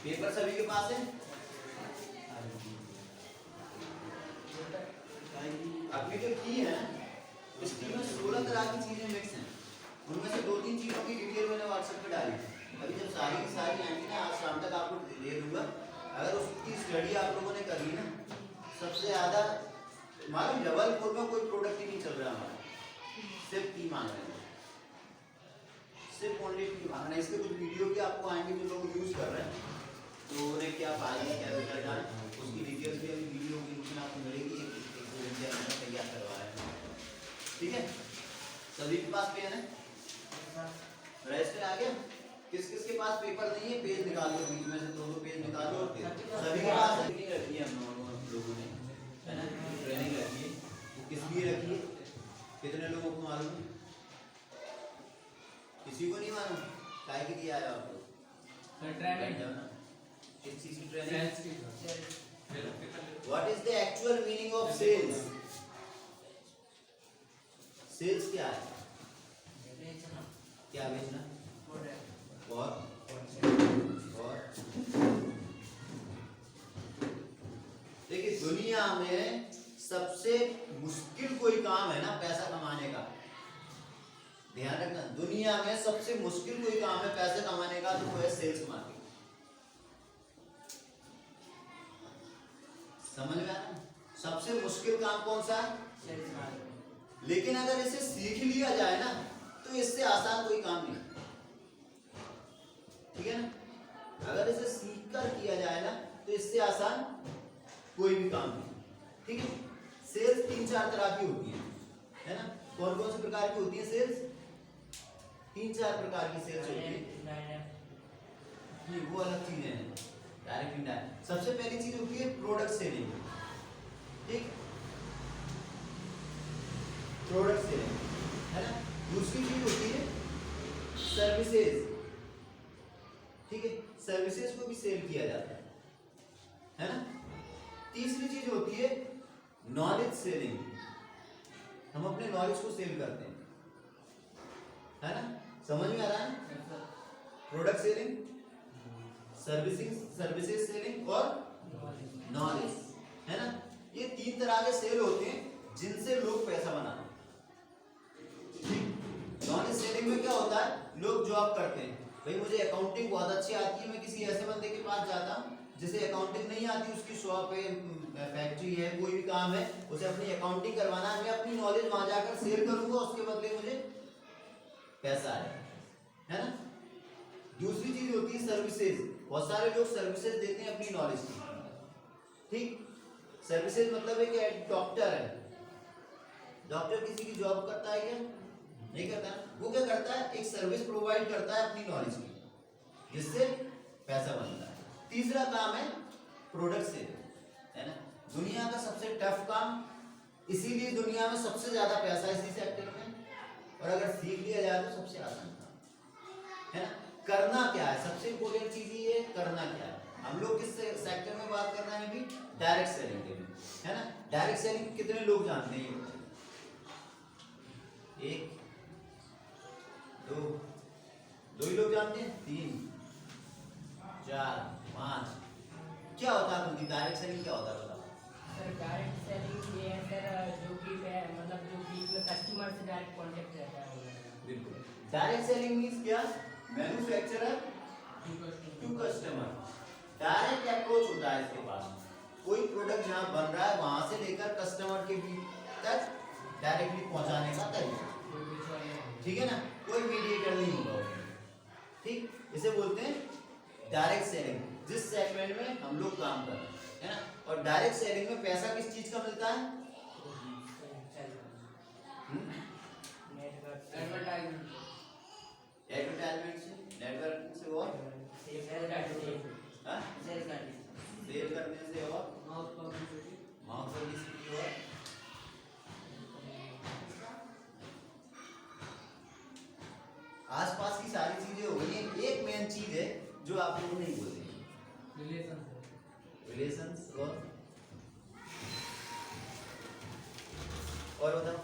Paper सभी के पास है। अपनी जो की है इस की में 16 तरह की चीजें मिक्स हैं। उनमें से 2-3 चीजों की डिटेल मैंने व्हाट्सएप पे डाली है। अभी जब सारी की सारी आएंगी ना, आज शाम तक आपको दे दूंगा। अगर उसकी स्टडी आप लोगों ने कर ली ना, सबसे ज्यादा मालूम जबलपुर में कोई प्रोडक्ट ही नहीं चल रहा हमारा, सिर्फ की मांग रहे हैं, सिर्फ ओनली की मांग रहे हैं। इसके कुछ वीडियो भी आपको आएंगे जो लोग यूज कर रहे हैं, तो उन्हें क्या फायदा क्या रिजल्ट आए उसकी डिटेल्स भी अभी वीडियो की रूप में आपको मिलेगी। तैयार करवा रहे हैं, ठीक है। सभी के पास पेन है, रजिस्टर आ गया। किस किस के पास पेपर नहीं है, पेज निकाल लो, बीच में से 2-2 पेज निकाल लो। सभी के पास ट्रेनिंग रखी है हम लोगों ने, है ना, ट्रेनिंग रखी है। वो किस लिए रखी है, कितने लोगों को मालूम है? किसी को नहीं मालूम? काय की दिया है आपको? किस चीज की training? What is the actual meaning of sales? Sales क्या है? क्या बेचना? और देखिए, दुनिया में सबसे मुश्किल कोई काम है ना पैसा कमाने का, ध्यान रखना, दुनिया में सबसे मुश्किल कोई काम है पैसे कमाने का, तो वो है सेल्स मार्केटिंग। समझ में आया? सबसे मुश्किल काम कौन सा है? Sales marketing. लेकिन अगर इसे सीख लिया जाए ना, तो इससे आसान कोई काम नहीं, ठीक है ना। अगर इसे सीख कर किया जाए ना, तो इससे आसान कोई भी काम नहीं, ठीक है। सेल्स 3-4 तरह की होती है ना। कौन कौन से प्रकार की होती है सेल्स? 3-4 प्रकार की सेल्स होती है। नहीं, वो अलग चीजें हैं, डायरेक्ट इनडायरेक्ट। सबसे पहली चीज होती है प्रोडक्ट सेलिंग, ठीक, प्रोडक्ट सेलिंग, है ना। दूसरी चीज होती है सर्विसेज, ठीक है, सर्विसेज को भी सेल किया जाता है ना। तीसरी चीज होती है नॉलेज सेलिंग, हम अपने नॉलेज को सेल करते हैं, है ना। समझ में आ रहा है? प्रोडक्ट सेलिंग, सर्विसेज सेलिंग और नॉलेज, है ना। ये 3 तरह के सेल होते हैं जिनसे लोग पैसा बनाते हैं। नॉलेज सेलिंग में क्या होता है, लोग जॉब करते हैं, भाई मुझे अकाउंटिंग बहुत अच्छी आती है, मैं किसी ऐसे बंदे के पास जाता हूँ जिसे अकाउंटिंग नहीं आती, उसकी शॉप है, फैक्ट्री है, कोई भी काम है, उसे अपनी अकाउंटिंग करवाना है, मैं अपनी नॉलेज वहां जाकर शेयर करूंगा, उसके बदले मुझे पैसा आएगा, है ना। दूसरी चीज होती है सर्विसेज, बहुत सारे लोग सर्विसेज देते हैं अपनी नॉलेज की, ठीक। सर्विसेज मतलब है कि डॉक्टर है, डॉक्टर किसी की जॉब करता है क्या? नहीं करता। वो क्या करता है, एक सर्विस प्रोवाइड करता है अपनी नॉलेज की, जिससे पैसा बनता है। तीसरा काम है प्रोडक्ट सेल, है ना। दुनिया का सबसे टफ काम, इसीलिए दुनिया में सबसे ज्यादा पैसा इसी सेक्टर में, और अगर सीख लिया जाए तो सबसे आसान काम, है ना। करना क्या है, सबसे इंपॉर्टेंट चीज ये करना क्या है। हम लोग किस सेक्टर में बात कर रहे हैं अभी? डायरेक्ट सेलिंग के लिए, है ना। डायरेक्ट सेलिंग कितने लोग जानते हैं? 1 2 ही लोग जानते हैं, 3 4 5। क्या होता है उनकी डायरेक्ट सेलिंग, क्या होता है बताओ? सर डायरेक्ट सेलिंग ये है सर, जो कि मतलब जो बीच में कस्टमर से डायरेक्ट कांटेक्ट रहता है। बिल्कुल, डायरेक्ट सेलिंग मींस क्या? Manufacturer to customer, direct approach होता है इसके पास, कोई प्रोडक्ट जहां बन रहा है वहां से लेकर कस्टमर के बीच तक डायरेक्टली पहुंचाने का तरीका, ठीक है ना। कोई मीडिएटर नहीं होगा, ठीक। इसे बोलते हैं डायरेक्ट सेलिंग, जिस सेगमेंट में हम लोग काम कर रहे हैं, है ना। और डायरेक्ट सेलिंग में पैसा किस चीज का मिलता है? एडवर्टाइजमेंट से, नेटवर्किंग से, और सेल करने से, और माउथ पब्लिसिटी, और आसपास की सारी चीजें हो गई। एक मेन चीज है जो आप लोग नहीं बोलते, रिलेशंस, और बताओ,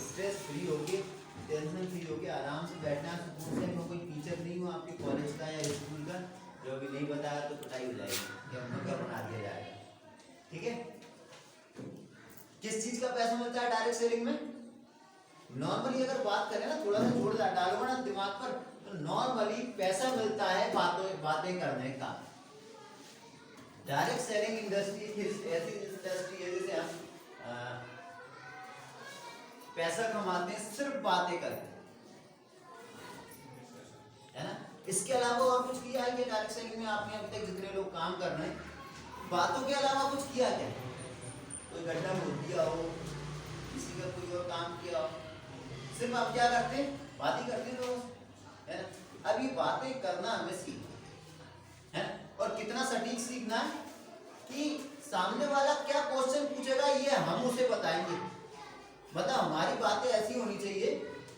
स्ट्रेस फ्री होके टेंशन फ्री होके आराम से बैठना है। सुकून से। मैं कोई टीचर नहीं हूँ आपके कॉलेज का या स्कूल का जो अभी नहीं बताया तो पिटाई हो जाएगी कि हमको क्या बना दिया जाएगा। ठीक है। किस चीज का पैसा मिलता है डायरेक्ट सेलिंग में? नॉर्मली अगर बात करें ना, थोड़ा सा जोड़ डालोगे ना दिमाग पर, तो नॉर्मली पैसा मिलता है बातें करने का। डायरेक्ट सेलिंग इंडस्ट्री ऐसी इंडस्ट्री है जिसे हम पैसा कमाते हैं सिर्फ बातें करके, है ना। इसके अलावा और कुछ किया है कि डायरेक्ट सेलिंग में आपने अभी तक जितने लोग काम कर रहे हैं, बातों के अलावा कुछ किया क्या? कोई गड्ढा खोद दिया हो, किसी का कोई और काम किया हो, सिर्फ आप क्या करते हैं? बात ही करते हैं लोगों से, है ना। अब ये बातें करना हमें सीखना है, और कितना सटीक सीखना है कि सामने वाला क्या क्वेश्चन पूछेगा ये हम उसे बताएंगे। मतलब हमारी बातें ऐसी होनी चाहिए,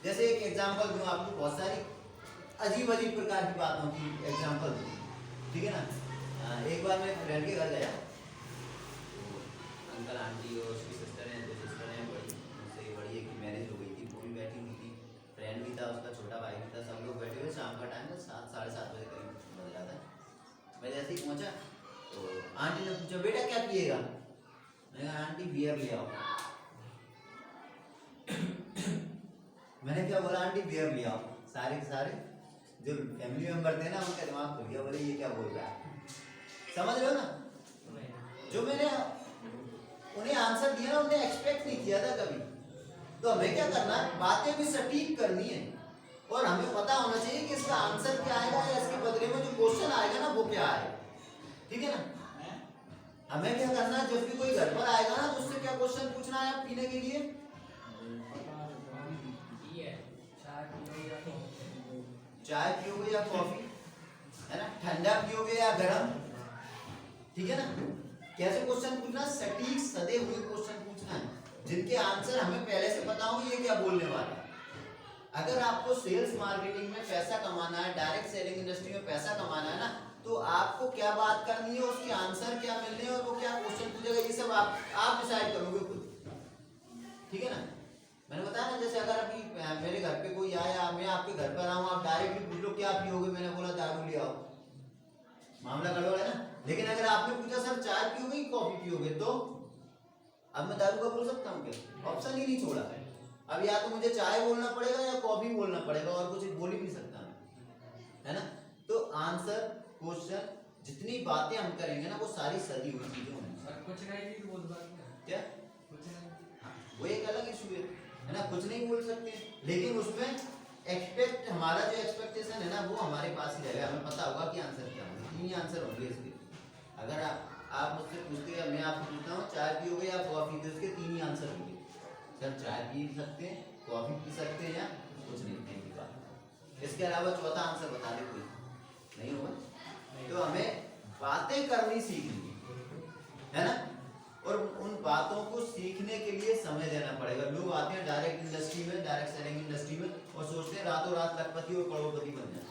जैसे एक एग्जांपल दूं आपको, बहुत सारी अजीब अजीब प्रकार की बातों की एग्जांपल दूं, ठीक है ना। एक बार मैं फ्रेंड के घर गया, तो अंकल आंटी और उसकी सिस्टर हैं, 2 सिस्टर हैं, बड़ी मुझसे बड़ी एक की मैरिज हो गई थी, वो भी बैठी हुई थी, फ्रेंड भी था, उसका छोटा भाई भी था, सब लोग बैठे हुए। शाम का टाइम था, 7 साढ़े 7 बजे करीब बज रहा था। मैं जैसे ही पहुंचा तो आंटी ने पूछा, बेटा क्या पिएगा? मैंने कहा आंटी बियर ले आओ। मैंने क्या बोला? आंटी बियर ले आओ। सारे के सारे जो फैमिली मेंबर थे ना, उनका दिमाग खुल गया, बोले ये क्या बोल रहा है। समझ रहे हो ना? जो मैंने उन्हें आंसर दिया ना, उन्हें एक्सपेक्ट नहीं किया था कभी। तो हमें क्या करना है? बातें भी सटीक करनी है, और हमें पता होना चाहिए कि इसका आंसर क्या आएगा, या इसके बदले में जो क्वेश्चन आएगा ना वो क्या आएगा। ठीक है ना। हमें क्या करना है, जब भी कोई घर पर आएगा ना, तो उससे क्या क्वेश्चन पूछना है पीने के लिए? चाय पियोगे या कॉफी, है ना। ठंडा पियोगे या गर्म, ठीक है ना। कैसे क्वेश्चन पूछना? सटीक सदे हुए क्वेश्चन पूछना है, जिनके आंसर हमें पहले से पता हो ये क्या बोलने वाला है। अगर आपको सेल्स मार्केटिंग में पैसा कमाना है, डायरेक्ट सेलिंग इंडस्ट्री में पैसा कमाना है ना, तो आपको क्या बात करनी है, उसके आंसर क्या मिलने हैं, और वो क्या क्वेश्चन पूछेगा, ये सब आप डिसाइड करोगे खुद। ठीक है ना। मैंने बताया ना, जैसे अगर अभी मेरे घर पे कोई आया, मैं आपके घर पर आऊँ, आप डायरेक्टली पूछ लो क्या पियोगे, मैंने बोला दारू ले आओ, मामला गड़बड़ है ना। लेकिन अगर आपने पूछा सर चाय पियोगे कॉफी पियोगे, तो अब मैं दारू का बोल सकता हूँ क्या? ऑप्शन ही नहीं छोड़ा। अब या तो मुझे चाय बोलना पड़ेगा या कॉफी बोलना पड़ेगा, और कुछ बोल ही नहीं सकता मैं, है ना। तो आंसर, क्वेश्चन, जितनी बातें हम करेंगे ना, वो सारी सदी हुई चीजें होंगी। कुछ नहीं भी बोल क्या? कुछ नहीं, वो एक अलग इशू है ना। कुछ नहीं बोल सकते, लेकिन उसमें एक्सपेक्ट, हमारा जो एक्सपेक्टेशन है ना, वो हमारे पास ही रहेगा। हमें पता होगा कि आंसर क्या होगा, 3 ही आंसर होंगे इसके। अगर आप मुझसे पूछते हैं, मैं आपसे पूछता हूँ चाय पियोगे या कॉफी, तो इसके 3 ही आंसर होंगे। सर चाय पी सकते हैं, कॉफी पी सकते हैं, या कुछ नहीं पीने की बात। इसके अलावा चौथा आंसर बता दे कोई, नहीं होगा। तो हमें बातें करनी सीखनी है ना, और उन बातों को सीखने के लिए समय देना पड़ेगा। लोग आते हैं डायरेक्ट इंडस्ट्री में, डायरेक्ट सेलिंग इंडस्ट्री में, और सोचते हैं रातों रात लखपति और करोड़पति बन जाए।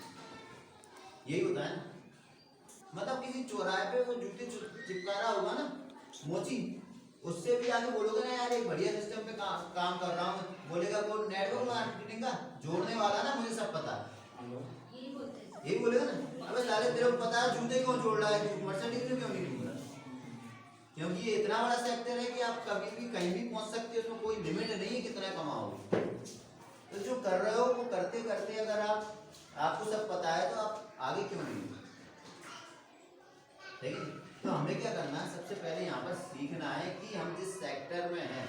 यही होता है ना। मतलब किसी चौराहे पे वो जूते चिपका रहा होगा ना, मोची, उससे भी आगे बोलोगे ना यार एक बढ़िया सिस्टम पे काम कर रहा हूँ, बोलेगा वो नेटवर्क मार्केटिंग का जोड़ने वाला ना, मुझे सब पता है, यही बोलेगा ना। अबे साले तेरे को पता है जूते क्यों जोड़ रहा है, मर्सिडीज में क्यों नहीं जोड़ रहा? क्योंकि ये इतना बड़ा सेक्टर है कि आप कभी भी कहीं भी पहुंच सकते हो, उसमें कोई लिमिट नहीं है कितना कमाओगे। तो जो कर रहे हो वो करते करते अगर आपको सब पता है, तो आप आगे क्यों नहीं? ठीक है। तो हमें क्या करना है, सबसे पहले यहाँ पर सीखना है कि हम जिस सेक्टर में हैं,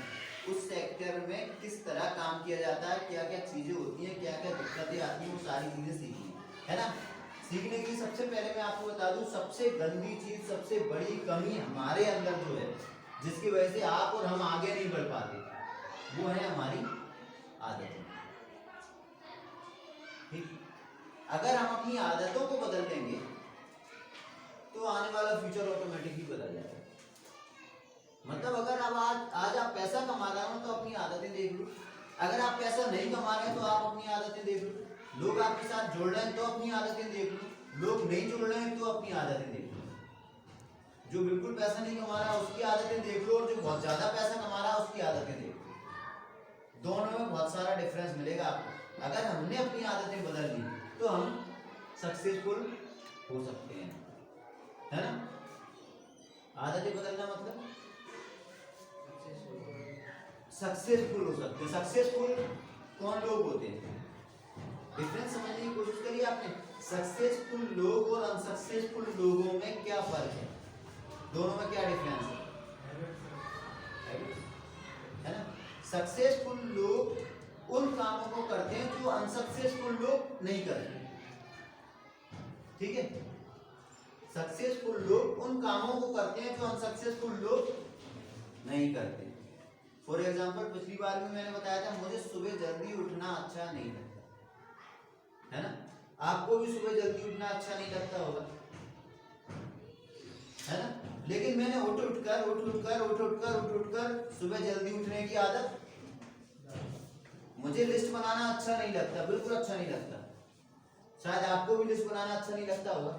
उस सेक्टर में किस तरह काम किया जाता है, क्या क्या चीजें होती हैं, क्या क्या दिक्कतें आती हैं, वो सारी चीजें सीखनी है ना। सीखने के लिए सबसे पहले मैं आपको बता दूं, सबसे गंदी चीज, सबसे बड़ी कमी हमारे अंदर जो है, जिसकी वजह से आप और हम आगे नहीं बढ़ पाते, वो है हमारी आदतें। ठीक। अगर हम अपनी आदतों को बदल देंगे तो आने वाला फ्यूचर ऑटोमेटिकली बदल जाएगा। मतलब अगर अब आज आप पैसा कमा रहे हो तो अपनी आदतें देख लो, अगर आप पैसा नहीं कमा रहे तो आप अपनी आदतें देख लो, लोग आपके साथ जुड़ रहे हैं तो अपनी आदतें देख लो, लोग नहीं जुड़ रहे हैं तो अपनी आदतें देख लो। जो बिल्कुल पैसा नहीं कमा रहा उसकी आदतें देख लो, और जो बहुत ज्यादा पैसा कमा रहा है उसकी आदतें देख लो। दोनों में बहुत सारा डिफरेंस मिलेगा आपको। अगर हमने अपनी आदतें बदल ली तो हम सक्सेसफुल हो सकते हैं, है ना। आदतें बदलना मतलब सक्सेसफुल हो सकते हैं। सक्सेसफुल कौन लोग होते हैं, डिफरेंस समझने की कोशिश करिए आपने। सक्सेसफुल लोग और अनसक्सेसफुल लोगों में क्या फर्क है, दोनों में क्या डिफरेंस है ना। सक्सेसफुल लोग उन कामों को करते हैं जो अनसक्सेसफुल लोग नहीं करते, ठीक है। सक्सेसफुल लोग उन कामों को करते हैं जो अनसक्सेसफुल लोग नहीं करते। फॉर एग्जाम्पल, पिछली बार भी मैंने बताया था मुझे सुबह जल्दी उठना अच्छा नहीं लगता, है ना। आपको भी सुबह जल्दी उठना अच्छा नहीं लगता होगा, है ना। लेकिन मैंने उठ उठकर सुबह जल्दी उठने की आदत। मुझे लिस्ट बनाना अच्छा नहीं लगता, बिल्कुल अच्छा नहीं लगता, शायद आपको भी लिस्ट बनाना अच्छा नहीं लगता होगा।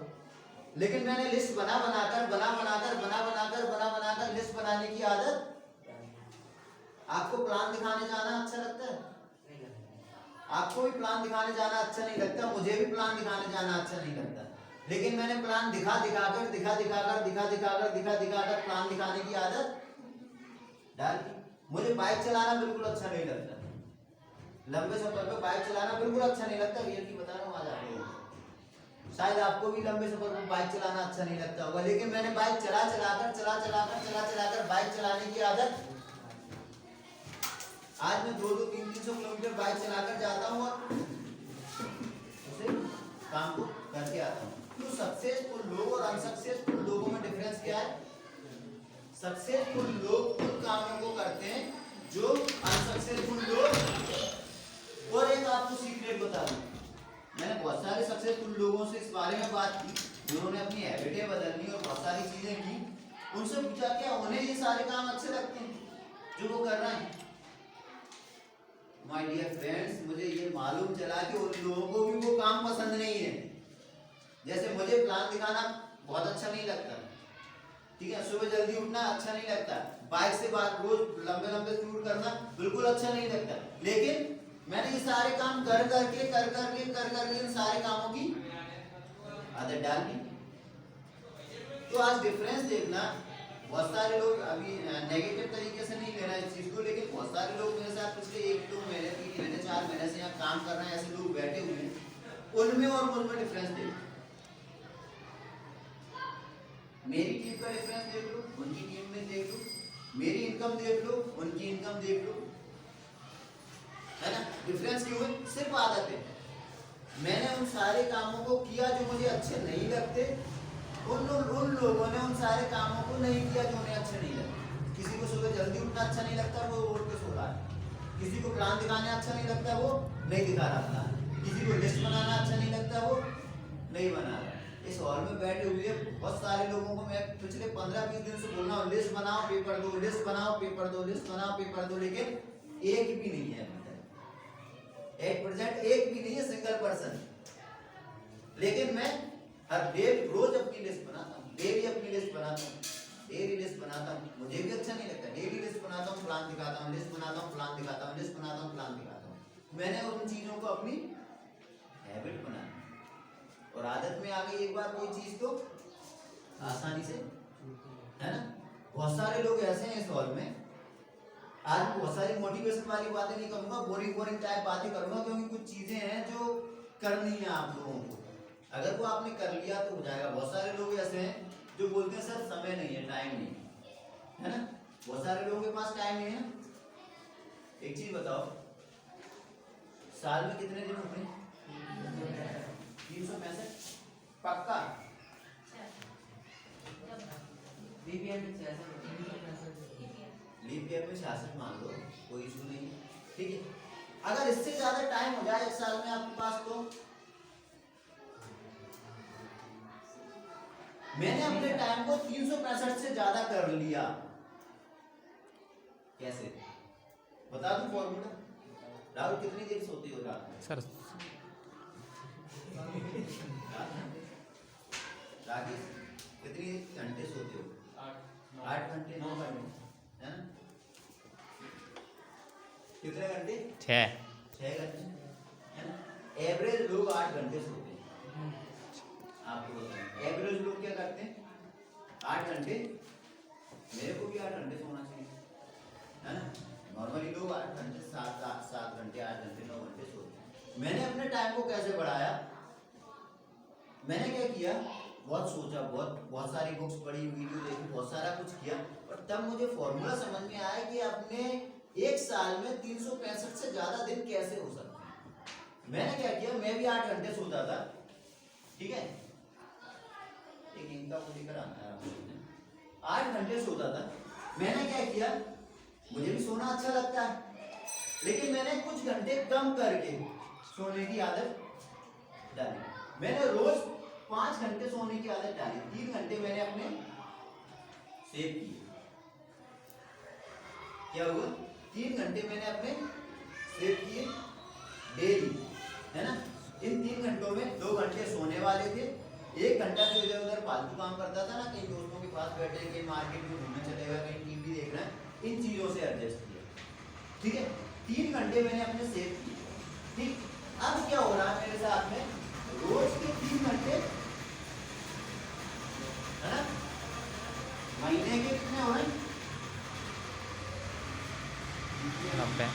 लेकिन मैंने लिस्ट बना बनाकर लिस्ट बनाने की आदत। आपको प्लान दिखाने जाना अच्छा लगता है, आपको भी प्लान दिखाने जाना अच्छा नहीं लगता, मुझे भी प्लान दिखाने जाना अच्छा नहीं लगता। लेकिन मैंने प्लान दिखाकर प्लान दिखाने की आदत डाल दी। मुझे बाइक चलाना बिल्कुल अच्छा नहीं लगता, लंबे सफर पे बाइक चलाना बिल्कुल अच्छा नहीं लगता, रियली बता रहा हूँ आज आपको। शायद आपको भी लंबे सफर पे बाइक चलाना अच्छा नहीं लगता होगा, लेकिन मैंने बाइक चलाकर बाइक चलाने की आदत। आज मैं 200-300 किलोमीटर बाइक चलाकर जाता हूँ और उसे काम को करके आता हूँ। तो सक्सेसफुल लोग और अनसक्सेसफुल लोगों में डिफरेंस क्या है। सक्सेसफुल लोग उन कामों को करते हैं जो अनसक्सेसफुल लोग। और एक आपको सीक्रेट बता दूं, मैंने बहुत सारे सक्सेसफुल लोगों से इस बारे में बात की जिन्होंने अपनी हैबिटें बदलनी और बहुत सारी चीजें की। उनसे पूछा क्या उन्हें ये सारे काम अच्छे लगते हैं जो वो कर रहे हैं। माय डियर फ्रेंड्स, मुझे ये मालूम चला कि उन लोगों को भी वो काम पसंद नहीं है। जैसे मुझे प्लान दिखाना बहुत अच्छा नहीं लगता, ठीक है, सुबह जल्दी उठना अच्छा नहीं लगता, बाइक से बात रोज लंबे टूर करना बिल्कुल अच्छा नहीं लगता। लेकिन मैंने ये सारे काम कर करके इन सारे कामों की आदत डाल दी। तो आज डिफरेंस देखना, बहुत सारे लोग अभी नेगेटिव तरीके से नहीं लेना इस चीज को, लेकिन बहुत सारे लोग मेरे साथ पिछले 1-2 महीने 3 महीने 4 महीने से यहाँ काम कर रहे हैं, ऐसे लोग बैठे हुए हैं, उनमें और मुझमें डिफरेंस देखो। मेरी टीम का डिफरेंस देख लो, उनकी टीम में देख लो, मेरी इनकम देख लो, उनकी इनकम देख लो, है ना। डिफरेंस क्यों है, सिर्फ आदत है। मैंने उन सारे कामों को किया जो मुझे अच्छे नहीं लगते, उन लोगों ने उन सारे कामों को नहीं किया जो उन्हें अच्छे नहीं लगते। किसी को सुबह जल्दी उठना अच्छा नहीं लगता, वो उठ के सो रहा है। किसी को प्लान दिखाना अच्छा नहीं लगता, वो नहीं दिखा रहा प्लान। किसी को लिस्ट बनाना अच्छा नहीं लगता, वो नहीं बना रहा। इस हॉल में बैठे हुए बहुत सारे लोगों को मैं पिछले 15-20 दिन से बोल रहा हूँ लिस्ट बनाओ पेपर दो, लिस्ट बनाओ पेपर दो, लिस्ट बनाओ पेपर दो, लेकिन एक भी नहीं है एट प्रेजेंट, एक भी नहीं है सिंगल पर्सन। लेकिन मैं हर रोज अपनी लिस्ट बनाता हूँ, डेली अपनी लिस्ट बनाता हूँ, डेली लिस्ट बनाता हूँ। मुझे भी अच्छा नहीं लगता, डेली लिस्ट बनाता हूँ, प्लान दिखाता हूँ, लिस्ट बनाता हूँ, प्लान दिखाता हूँ, लिस्ट बनाता हूँ, प्लान दिखाता हूँ। मैंने उन चीजों को अपनी हैबिट बना और आदत में आ गई एक बार कोई चीज तो आसानी से, है ना। बहुत सारे लोग ऐसे हैं इस हॉल में, आज मैं बहुत सारी मोटिवेशन वाली बातें नहीं करूंगा, बोरिंग टाइप बातें करूंगा, क्योंकि कुछ चीजें हैं जो करनी है आप लोगों को। अगर वो आपने कर लिया तो हो जाएगा। बहुत सारे लोग ऐसे हैं जो बोलते हैं सर समय नहीं है, टाइम नहीं है ना। बहुत सारे लोगों के पास टाइम नहीं है। एक चीज बताओ, साल में कितने दिन होते हैं? 365 पक्का। लीप ईयर में 66 मान लो, कोई इशू नहीं है, ठीक है। अगर इससे ज्यादा टाइम हो जाए एक साल में आपके पास, तो मैंने अपने टाइम को 365 से ज्यादा कर लिया। कैसे बता दूं फॉर्मूला? राहुल कितनी देर सोती हो रात में? सर राकेश कितनी घंटे सोते हो? 8 घंटे 9 घंटे, है ना। कितने घंटे? 6 घंटे, है ना? एवरेज लोग 8 घंटे सोते हैं। आपको बताऊं एवरेज लोग क्या करते हैं? 8 घंटे। मेरे को भी 8 घंटे सोना चाहिए, है ना? नॉर्मली लोग 8 घंटे, 7 घंटे, 8 घंटे, 9 घंटे सोते हैं। मैंने अपने टाइम को कैसे बढ़ाया? मैंने क्या किया, बहुत सोचा, बहुत सारी बुक्स पढ़ी, वीडियो देखी, बहुत सारा कुछ किया, और तब मुझे फॉर्मूला समझ में आया कि अपने एक साल में 365 से ज्यादा दिन कैसे हो सकते हैं। मैंने क्या किया, मैं भी 8 घंटे सोता था, ठीक है? एक इनका को लेकर आना है आपको। 8 घंटे सोता था। मैंने क्या किया, मुझे भी सोना अच्छा लगता है, लेकिन मैंने कुछ घंटे कम करके सोने की आदत डाली। मैंने रोज 5 घंटे सोने की आदत डाली। 3 घंटे मैंने अपने सेव किए। क्या हुआ? 3 घंटे मैंने अपने सेव किए डेली, है ना? इन 3 घंटों में 2 घंटे सोने वाले थे, 1 घंटा जो इधर उधर फालतू काम करता था ना, कहीं दोस्तों के पास बैठे, कहीं मार्केट में घूमने चले गए, कहीं टीवी देख रहे हैं, इन चीजों से एडजस्ट किया, ठीक है? 3 घंटे मैंने अपने सेव किए, ठीक? अब क्या हो रहा है मेरे साथ में, रोज के 3 घंटे, है ना? महीने के कितने हो रहे हैं? 90।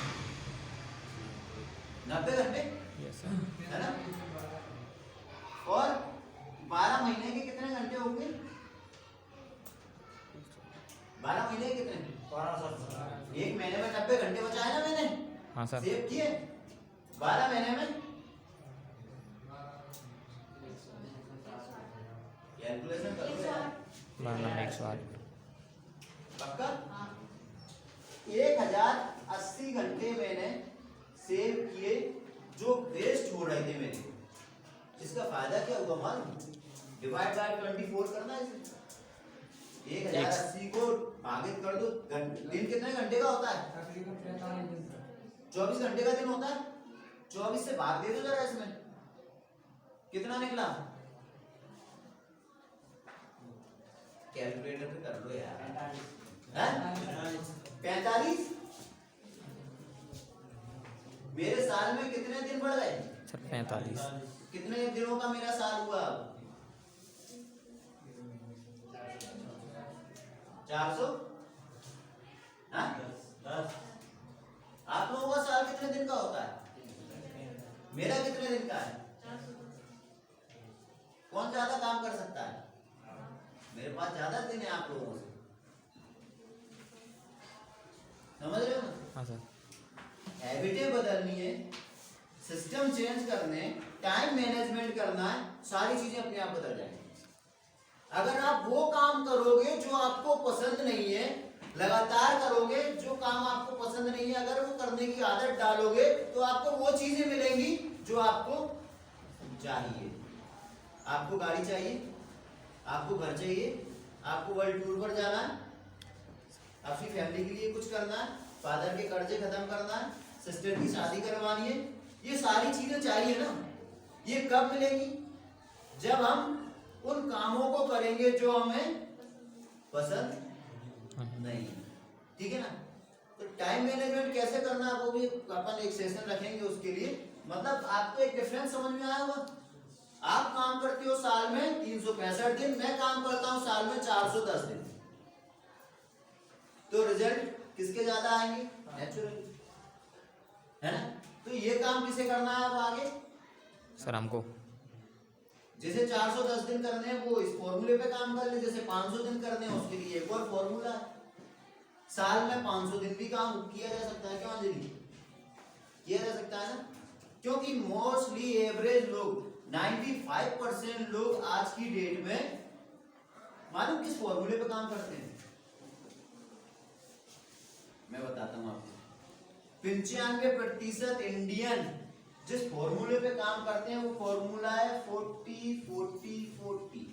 90 घंटे, यस सर। है ना? और 12 महीने के कितने घंटे होंगे? 12 महीने के कितने? 12। एक महीने में 90 घंटे बचाए ना मैंने, हाँ सर। सेव किए। 12 महीने में कैलकुलेशन करो यार, 108। पक्का? 1080 घंटे मैंने सेव किए जो वेस्ट हो रहे थे मेरे। इसका फायदा क्या होगा मालूम? डिवाइड बाय 24 करना है इसे। 1080 को भागित कर दो। दिन कितने घंटे का होता है? 24 घंटे का दिन होता है। 24 से भाग दे दो जरा इसमें, कितना निकला? कैलकुलेटर पे कर लो यार। 45। मेरे साल में कितने दिन बढ़ गए सर? 45। कितने दिनों का मेरा साल हुआ? 400। हाँ? 10। आप लोगों का साल कितने दिन का होता है? मेरा कितने दिन का है? कौन ज्यादा काम कर सकता है? मेरे पास ज्यादा दिन है आप लोगों से, समझ रहे हो ना? हाँ सर। हैबिटें बदलनी है, सिस्टम चेंज करने, टाइम मैनेजमेंट करना है, सारी चीजें अपने आप बदल जाएंगी। अगर आप वो काम करोगे जो आपको पसंद नहीं है, लगातार करोगे जो काम आपको पसंद नहीं है, अगर वो करने की आदत डालोगे तो आपको वो चीजें मिलेंगी जो आपको चाहिए। आपको गाड़ी चाहिए, आपको घर चाहिए, आपको वर्ल्ड टूर पर जाना है, अपनी फैमिली के लिए कुछ करना है, फादर के कर्जे खत्म करना है, सिस्टर की शादी करवानी है, ये सारी चीजें चाहिए ना। ये कब मिलेगी? जब हम उन कामों को करेंगे जो हमें पसंद नहीं, ठीक है ना? तो टाइम मैनेजमेंट कैसे करना है वो भी अपन एक सेशन रखेंगे उसके लिए। मतलब आपको एक डिफरेंस समझ में आया होगा। आप काम करते हो साल में 365 दिन, मैं काम करता हूं साल में 410 दिन, तो रिजल्ट किसके ज्यादा आएंगे? नेचुरली, है ना? तो ये काम किसे करना है अब आगे? सर हमको। जैसे 410 दिन करने हैं वो इस फॉर्मूले पे काम कर ले, जैसे 500 दिन करने हैं उसके लिए एक और फॉर्मूला है। साल में 500 दिन भी काम किया जा सकता है, क्यों अंजलि? किया जा सकता है ना, क्योंकि मोस्टली एवरेज लोग 95% लोग आज की डेट में मालूम किस फॉर्मूले पे काम करते हैं? मैं बताता हूं आपको। 95% इंडियन जिस फॉर्मूले पे काम करते हैं वो फॉर्मूला है 40-40-40।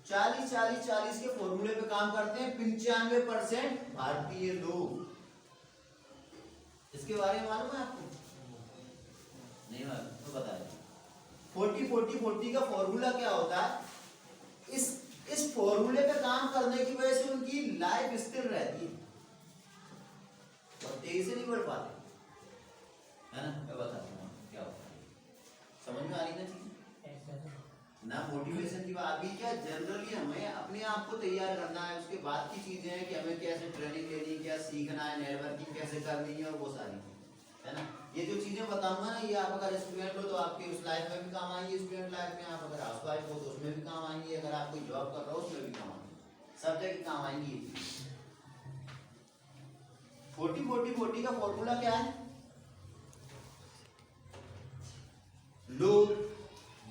40-40-40 के फॉर्मूले पे काम करते हैं 95% भारतीय लोग। इसके बारे में मालूम है आपको? नहीं मालूम तो बताइए। 40-40-40 का फॉर्मूला क्या होता है? इस फॉर्मूले पे काम करने की वजह से उनकी लाइफ स्थिर रहती है और तेजी से नहीं बढ़ पाते। अभी क्या जनरली हमें अपने आप को तैयार करना है, उसके बाद की चीजें हैं कि हमें कैसे ट्रेनिंग लेनी है, क्या सीखना है, नेटवर्किंग कैसे करनी है और वो सारी, है ना। ये जो चीजें बताऊंगा ना, ये आप अगर स्टूडेंट हो तो आपकी उस लाइफ में भी काम आएंगी, स्टूडेंट लाइफ में। आप अगर हाउस वाइफ हो तो उसमें भी काम आएंगी, अगर आप कोई जॉब कर रहे हो उसमें भी काम आएंगी, सब जगह काम आएंगी ये चीज। 40-40-40 का फॉर्मूला क्या है? लोग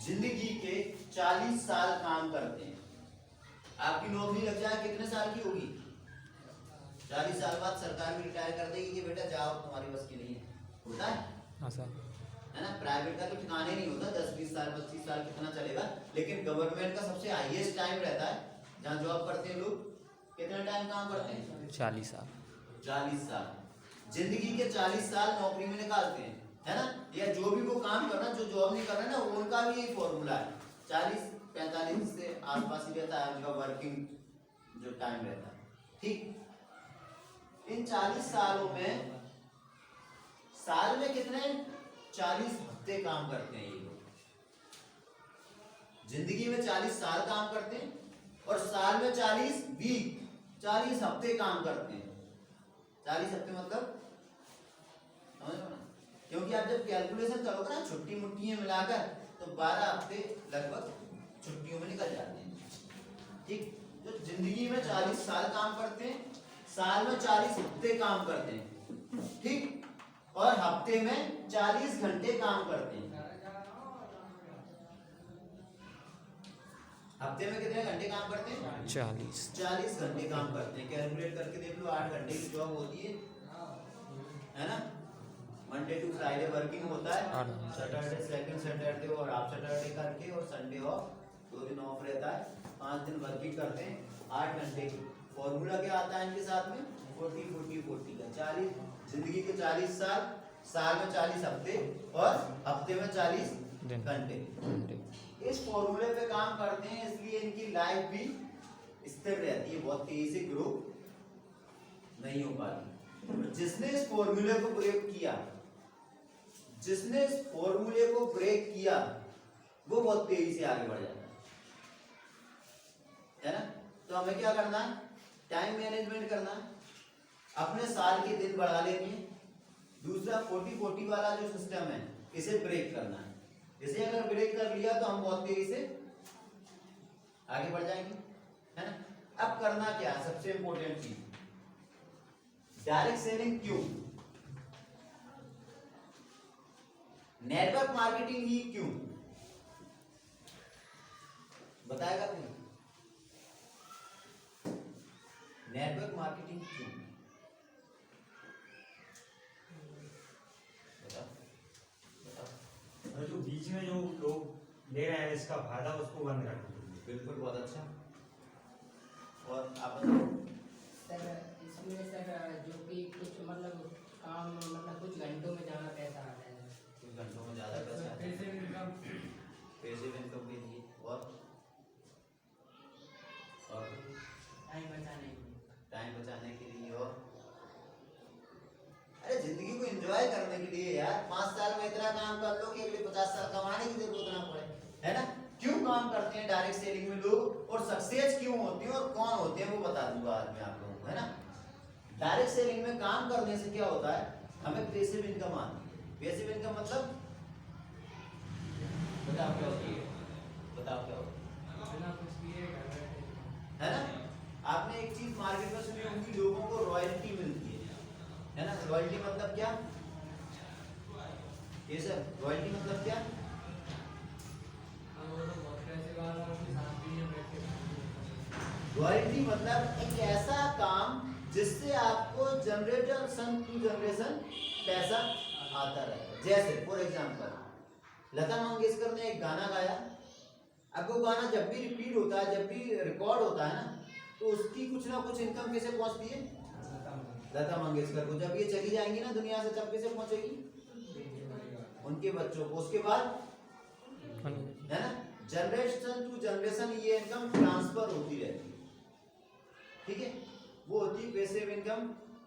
जिंदगी के 40 साल काम करते हैं। आपकी नौकरी लग जाए कितने साल की होगी? 40 साल बाद सरकार भी रिटायर कर देगी कि बेटा जाओ, तुम्हारी बस की नहीं है। होता है हाँ सर। है ना। प्राइवेट का तो ठिकाने नहीं होता, 10-20 साल 25 साल कितना चलेगा, लेकिन गवर्नमेंट का सबसे हाईएस्ट टाइम रहता है जहाँ जॉब करते हैं लोग। कितना टाइम काम करते हैं? 40 साल। 40 साल। जिंदगी के 40 साल नौकरी में निकालते हैं, है ना। या जो भी वो काम करना, जो जॉब नहीं कर रहे ना, उनका भी यही फॉर्मूला है। 40-45 से आसपास ही रहता है उनका वर्किंग जो टाइम रहता है, ठीक। इन 40 सालों में साल में कितने 40 हफ्ते काम करते हैं ये लोग। जिंदगी में 40 साल काम करते हैं और साल में 40 वीक, 40 हफ्ते काम करते हैं। 40 हफ्ते मतलब समझ लो ना, क्योंकि आप जब कैलकुलेशन करोगे ना छुट्टी मुट्टियां मिलाकर, तो 12 हफ्ते लगभग छुट्टियों में निकल जाते हैं, ठीक। तो जिंदगी में 40 साल काम करते हैं, साल में 40 हफ्ते काम करते हैं, ठीक, और हफ्ते में 40 घंटे काम करते हैं। हफ्ते में कितने घंटे काम करते हैं? 40 घंटे काम करते हैं। कैलकुलेट करके देख लो, 8 घंटे की जॉब होती है ना। मंडे टू फ्राइडे वर्किंग होता है, सैटरडे सेकंड सैटरडे और हाफ सैटरडे करके, और संडे ऑफ, 2 दिन ऑफ रहता है। 5 दिन वर्किंग करते हैं, 8 घंटे की। फॉर्मूला क्या आता है इनके साथ में? 40-40-40 का 40। जिंदगी के 40 साल, साल में 40 हफ्ते और हफ्ते में 40 घंटे। इस फॉर्मूले पे काम करते हैं, इसलिए इनकी लाइफ भी स्थिर रहती है, बहुत तेजी से ग्रो नहीं हो पाती। जिसने इस फॉर्मूले को ब्रेक किया, जिसने इस फॉर्मूले को ब्रेक किया, वो बहुत तेजी से आगे बढ़ जाता है ना। तो हमें क्या करना है? टाइम मैनेजमेंट करना है, अपने साल के दिन बढ़ा लेने हैं। दूसरा 40-40 वाला जो सिस्टम है, इसे ब्रेक करना है। इसे अगर ब्रेक कर लिया तो हम बहुत तेजी से आगे बढ़ जाएंगे, है ना। अब करना क्या है? सबसे इंपॉर्टेंट चीज, डायरेक्ट सेलिंग क्यों, नेटवर्क मार्केटिंग ही क्यों, बताएगा कोई? नेटवर्क मार्केटिंग क्यों? जो बीच में जो लोग ले रहे हैं इसका फायदा, उसको बंद कर दो। बिल्कुल, बहुत अच्छा। और आप बताओ सर, इसमें सर जो कि कुछ मतलब काम, मतलब कुछ घंटों में ज़्यादा पैसा आता है, कुछ घंटों में ज्यादा पैसा आता है, पैसे इनकम के लिए, और टाइम बचाने के लिए, और अरे जिंदगी को एंजॉय करने के लिए यार। 5 साल में इतना काम कर लो कि अगले 50 साल कमाने की जरूरत ना पड़े, है ना। क्यों काम करते हैं डायरेक्ट सेलिंग में लोग, और सक्सेस क्यों होती है और कौन होते हैं, वो बता दूंगा आज मैं आप लोगों को, है ना। डायरेक्ट सेलिंग में काम करने से क्या होता है? हमें पैसिव इनकम आती है। पैसिव इनकम मतलब बताओ क्या होती है? बताओ क्या होती है ना। आपने एक चीज मार्केट में सुनी होगी, लोगों को रॉयल्टी मिलती है ना। रॉयल्टी मतलब क्या? ये सर, रॉयल्टी मतलब क्या? रॉयल्टी मतलब एक ऐसा काम जिससे आपको जनरेशन टू जनरेशन पैसा आता रहे। जैसे फॉर एग्जांपल लता मंगेशकर ने एक गाना गाया, अब वो गाना जब भी रिपीट होता है, जब भी रिकॉर्ड होता है ना, तो उसकी कुछ ना कुछ इनकम कैसे पहुंचती है? लता मंगेशकर को जब ये चली जाएंगी ना दुनिया से, तब कैसे पहुंचेगी? उनके बच्चों को, उसके बाद, है ना। जनरेशन टू जनरेशन ये इनकम ट्रांसफर होती रहती है, ठीक है। वो होती है passive income,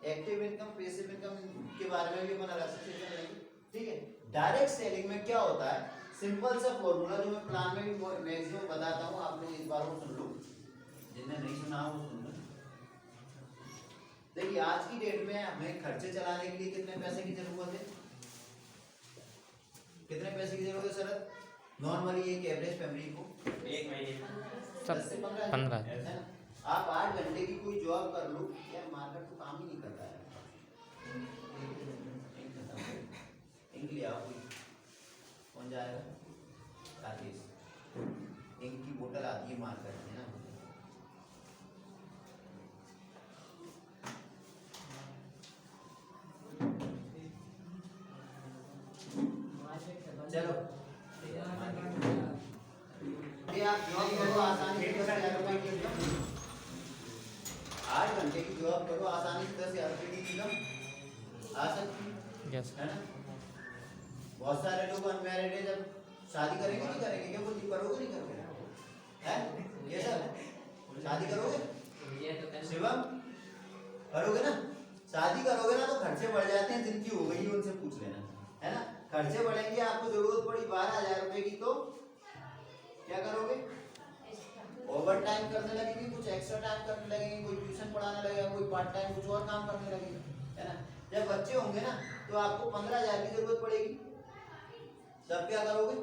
active income. Passive income के बारे में भी अपन अलग से चर्चा करेंगे, ठीक है। डायरेक्ट सेलिंग में क्या होता है? सिंपल सा फॉर्मूला जो मैं प्लान में भी मैक्सिमम बताता हूँ, आप लोग एक बार वो सुन लो, जिनने नहीं सुना वो सुन लो। देखिए आज की डेट में हमें खर्चे चलाने के लिए कितने पैसे की जरूरत है? कितने पैसे की जरूरत है सर? नॉर्मली एक एवरेज फैमिली को एक महीने 10 से 15 15 है ना? आप 8 घंटे की कोई जॉब कर लो, यार मार्केट तो काम ही नहीं करता है। इंक ले आओ, कोई कौन जाएगा? राजेश, इंक की बोतल आती है मार्केट में ना। चलो ये आप जॉब करो आसानी से 10,000 रुपए की इनकम, 8 घंटे की जॉब करो आसानी से 10,000 रुपए की इनकम आ सकती यस है ना। बहुत सारे लोग अनमैरिड है, जब शादी करेंगे नहीं करेंगे, क्या बोलती करोगे नहीं करोगे? हैं ये सर शादी करोगे? शिवम करोगे ना? शादी करोगे ना तो खर्चे बढ़ जाते हैं, जिनकी हो गई है उनसे पूछ लेना, है ना। खर्चे बढ़ेंगे, आपको जरूरत पड़ी 12,000 रुपए की तो क्या करोगे? ओवर टाइम करने लगेंगे, कुछ एक्स्ट्रा टाइम करने लगेंगे, कोई ट्यूशन पढ़ाने लगेगा, कोई पार्ट टाइम कुछ और काम करने लगेगा, है ना। जब बच्चे होंगे ना तो आपको 15,000 की जरूरत पड़ेगी, तब क्या करोगे?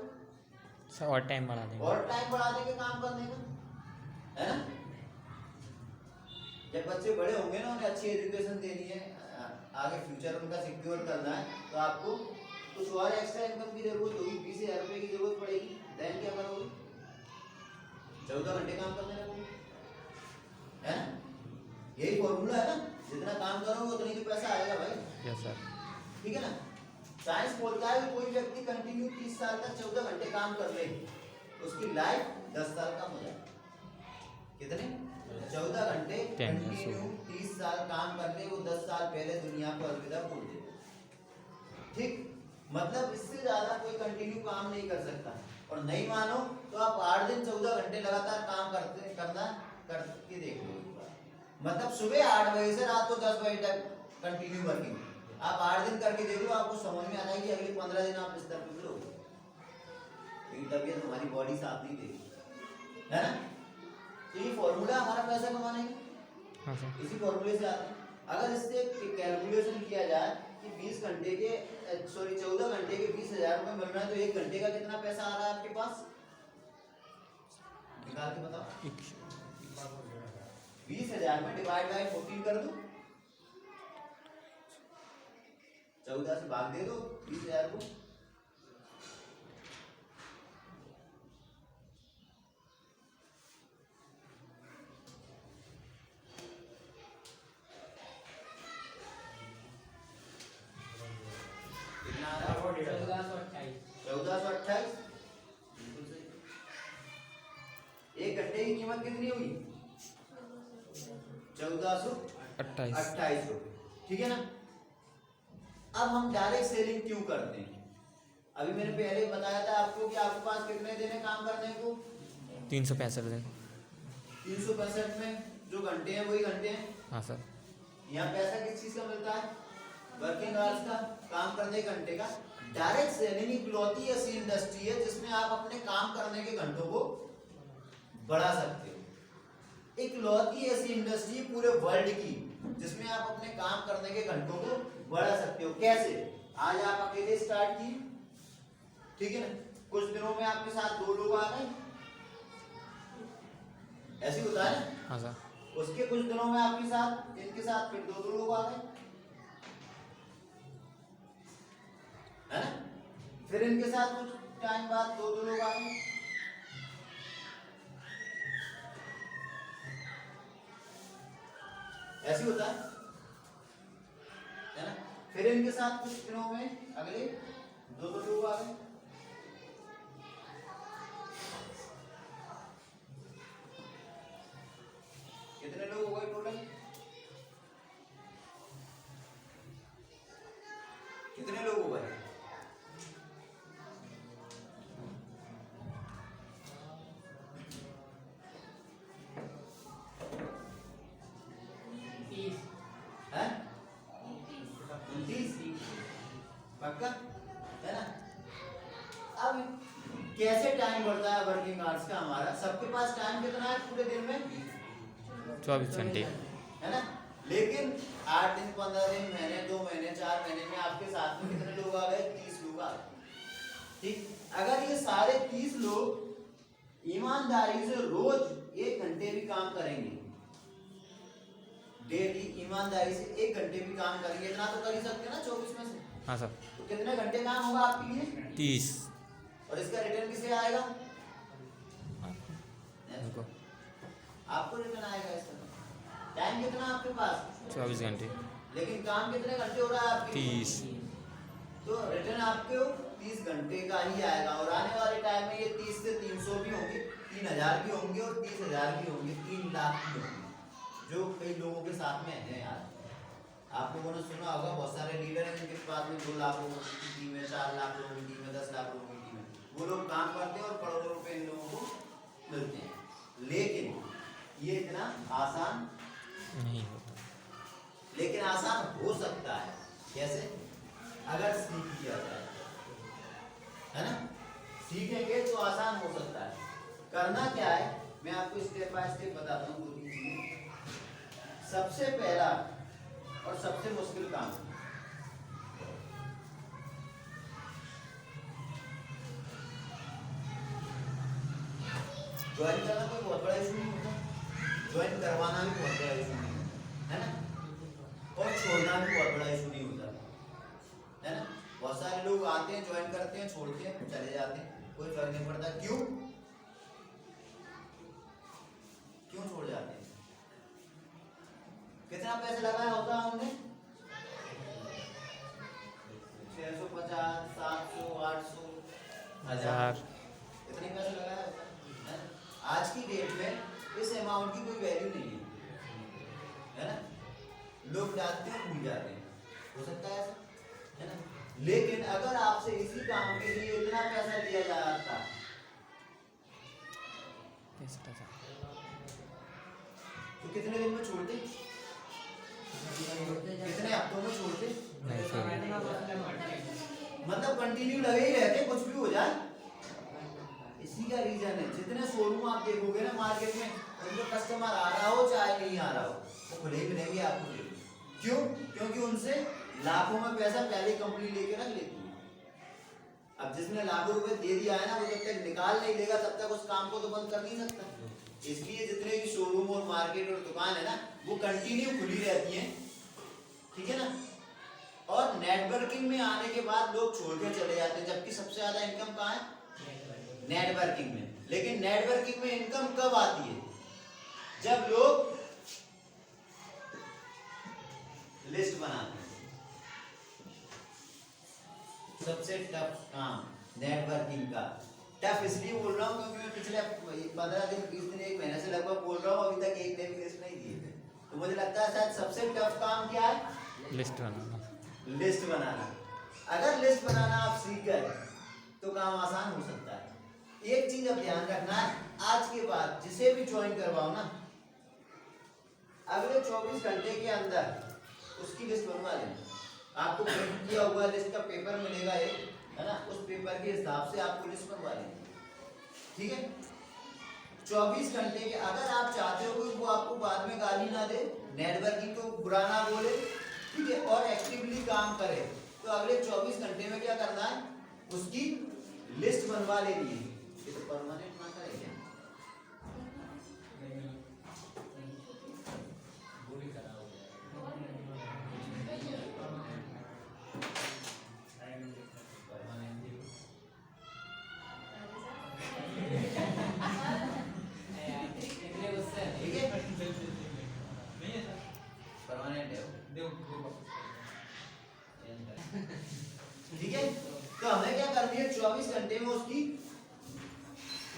सर और टाइम बढ़ा देंगे। और टाइम बढ़ा देंगे काम करने का, है ना। जब बच्चे बड़े होंगे ना, उन्हें अच्छी एजुकेशन देनी है, आगे फ्यूचर उनका सिक्योर करना है, तो आपको कुछ और एक्स्ट्रा इनकम की जरूरत होगी, 20,000 रुपए की जरूरत पड़ेगी। देन क्या करोगे? 14 घंटे काम करने लगोगे, है ना। यही फॉर्मूला है ना, जितना काम करोगे उतना ही तो पैसा आएगा भाई। Yes sir. ठीक है ना। साइंस बोलता है कि कोई व्यक्ति कंटिन्यू 30 साल तक 14 घंटे काम कर ले, उसकी लाइफ 10 साल कम हो जाए। कितने? 14 घंटे 10 years कंटिन्यू 30 साल काम कर ले, वो 10 साल पहले दुनिया को अलविदा बोल दे। ठीक, मतलब इससे ज्यादा कोई कंटिन्यू काम नहीं कर सकता। और नहीं मानो तो आप 8 दिन 14 घंटे लगातार काम करके देख लो। मतलब सुबह 8 बजे से रात को 10 बजे तक कंटिन्यू वर्किंग, आप 8 दिन करके देख लो, आपको समझ में आ जाएगी अगले 15 दिन आप बिस्तर पे फिरोगे, क्योंकि तबीयत हमारी बॉडी साथ नहीं देगी, है ना। तो ये फॉर्मूला हमारा पैसा कमाने का, हाँ सर। इसी फॉर्मूले से आता है। अगर इससे कैलकुलेशन किया जाए कि 20 घंटे के 14 घंटे के 20,000 रुपए मिल रहे हैं, तो 1 घंटे का कितना पैसा आ रहा है आपके पास? निकाल के बताओ। 20,000 में डिवाइड बाय 14 कर दो, 14 से भाग दे दो 20,000 को। कितना आ रहा है? 1428। बिल्कुल सही। 1 घंटे की कीमत कितनी हुई? 1428 रुपए, ठीक है ना। अब हम डायरेक्ट सेलिंग क्यों करते हैं? अभी मैंने पहले बताया था आपको कि आपके पास कितने दिन है काम करने को? 365 दिन। 365 में जो घंटे हैं वही घंटे हैं। हाँ सर। यहाँ पैसा किस चीज का मिलता है? वर्किंग आवर्स का, काम करने के घंटे का। डायरेक्ट सेलिंग इकलौती ऐसी इंडस्ट्री है जिसमें आप अपने काम करने के घंटों को बढ़ा सकते हो। इकलौती ऐसी इंडस्ट्री पूरे वर्ल्ड की जिसमें आप अपने काम करने के घंटों को बढ़ा सकते हो। कैसे? आज आप अकेले स्टार्ट किए, ठीक है ना, कुछ दिनों में आपके साथ 2 लोग आ गए, ऐसे होता है ना। हाँ सर। उसके कुछ दिनों में आपके साथ, इनके साथ फिर 2 लोग आ गए, है ना। फिर इनके साथ कुछ टाइम बाद 2 लोग आ गए, ऐसे होता है ना। फिर इनके साथ कुछ दिनों में अगले 2 लोग आ गए। कितने लोग हो गए टोटल? कितने लोग हो गए? हैं? 29 पक्का है ना। अब कैसे टाइम बढ़ता है वर्किंग आवर्स का हमारा। सबके पास टाइम कितना है पूरे दिन में? 24 घंटे। है ना। लेकिन 8 दिन, 15 दिन, महीने, 2 महीने, 4 महीने में आपके साथ में कितने लोग आ गए? 30 लोग आ गए। ठीक, अगर ये सारे 30 लोग ईमानदारी से रोज 1 घंटे भी काम करेंगे, डेली ईमानदारी से 1 घंटे भी काम करेंगे, इतना तो कर ही सकते हैं ना 24 में से। हाँ सर। तो कितने घंटे काम होगा आपके लिए? 30। और इसका रिटर्न किसे आएगा? देखो आपको रिटर्न आएगा इसका। टाइम कितना आपके पास? 24 घंटे। लेकिन काम कितने घंटे हो रहा है आपके? 30। तो रिटर्न आपको 30 घंटे का ही आएगा। और आने वाले टाइम में ये 30 से 300 भी होंगे, 3000 भी होंगे और 30,000 भी होंगे, 3 लाख भी होंगे, जो कई लोगों के साथ में है यार। आप लोगों ने सुना होगा बहुत सारे लीडर हैं जिनके पास में 2 लाख लोगों की टीम है, 4 लाख लोगों की टीम है, 10 लाख लोगों की टीम है। वो लोग काम करते हैं और करोड़ों रुपए इन लोगों को मिलते हैं। लेकिन ये इतना आसान नहीं होता। लेकिन आसान हो सकता है। कैसे? अगर सीख लिया जाए, है ना। सीखेंगे तो आसान हो सकता है। करना क्या है मैं आपको स्टेप बाय स्टेप बताता हूँ। 2-3 चीजें। सबसे पहला और सबसे मुश्किल काम, ज्वाइन करना कोई बहुत बड़ा इशू नहीं होता, ज्वाइन करवाना भी बहुत बड़ा इशू नहीं होता, है ना। और छोड़ना भी बहुत बड़ा इशू नहीं होता, है ना। बहुत सारे लोग आते हैं, ज्वाइन करते हैं, छोड़ते हैं, चले जाते हैं, कोई फर्क नहीं पड़ता। क्यों छोड़ जाते हैं? कितना पैसा लगाया होता है हमने? 650, 700, 800, 1000, इतने पैसे लगाया होता है। आज की डेट में इस अमाउंट की कोई वैल्यू नहीं है ना। लोग डालते हैं, भूल जाते हैं, हो सकता है ऐसा, है ना। लेकिन अगर आपसे इसी काम के लिए इतना पैसा लिया जाता तो कितने दिन में छोड़ते? कितने हफ्तों में छोड़ते? मतलब कंटिन्यू लगे ही रहते, कुछ भी हो जाए। इसी का रीजन है, जितने शोरूम आप देखोगे ना मार्केट में, उनको कस्टमर आ रहा हो चाहे नहीं आ रहा हो, वो खुले ही मिलेंगे आपको। क्यों? क्योंकि उनसे लाखों में पैसा पहले कंपनी लेके रख लेती है। अब जिसने लाखों रुपए दे दिया है ना, वो जब तक निकाल नहीं देगा तब तक उस काम को तो बंद कर नहीं सकता। इसलिए जितने भी शोरूम और मार्केट और दुकान है ना, वो कंटिन्यू खुली रहती हैं, ठीक है ना। और नेटवर्किंग में आने के बाद लोग छोड़ के चले जाते हैं, जबकि सबसे ज्यादा इनकम कहाँ है? नेटवर्किंग में। लेकिन नेटवर्किंग में इनकम कब आती है? जब लोग लिस्ट बनाते हैं। सबसे टफ काम नेटवर्किंग का। टफ इसलिए बोल रहा हूँ क्योंकि मैं पिछले 15 दिन, 20 दिन, 1 महीने से लगभग बोल रहा हूँ, अभी तक एक ने भी लिस्ट नहीं दी है। तो मुझे लगता है शायद सबसे टफ काम क्या है? लिस्ट बनाना। लिस्ट बनाना। अगर लिस्ट बनाना आप सीख गए तो काम आसान हो सकता है। एक चीज अब ध्यान रखना है, आज के बाद जिसे भी ज्वाइन करवाओ ना, अगले 24 घंटे के अंदर उसकी लिस्ट बनवा लेना। आपको प्रिंट किया हुआ लिस्ट का पेपर मिलेगा एक, है ना। उस पेपर के हिसाब से आपको लिस्ट बनवा लेनी, ठीक है। 24 घंटे के, अगर आप चाहते हो कि वो आपको बाद में गाली ना दे, नेटवर्किंग को बुरा ना बोले, ठीक है, और एक्टिवली काम करे, तो अगले 24 घंटे में क्या करना है? उसकी लिस्ट बनवा लेनी है। ये तो परमानेंट ना करे क्या? ठीक है। तो हमें क्या करनी है? 24 घंटे में उसकी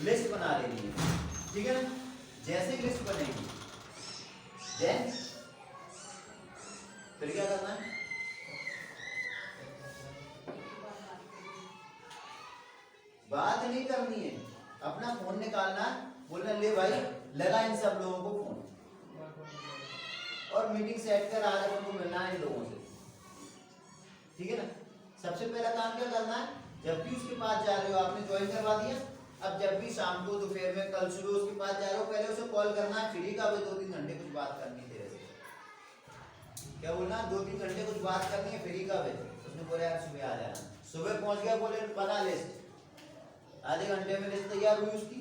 लिस्ट बना लेनी है, ठीक है ना। जैसे ही लिस्ट बनेगी, देन फिर क्या करना है? बात नहीं करनी है, अपना फोन निकालना, बोलना ले भाई लगा इन सब लोगों को फोन, और मीटिंग सेट कर आज अपन को मिलना है इन लोगों से, ठीक है ना। सबसे पहला काम क्या करना है? जब भी उसके पास जा रहे हो, आपने ज्वाइन करवा दिया, अब जब भी शाम को दोपहर में कल सुबह उसके पास जा रहे हो, पहले उसे कॉल करना है, फ्री का भी 2-3 घंटे कुछ बात करनी है तेरे से। क्या बोलना, 2-3 घंटे कुछ बात करनी है, फ्री का भी। उसने बोला यार सुबह आ जाना, सुबह पहुंच गया, बोले बना लिस्ट, आधे घंटे में लिस्ट तैयार हुई उसकी।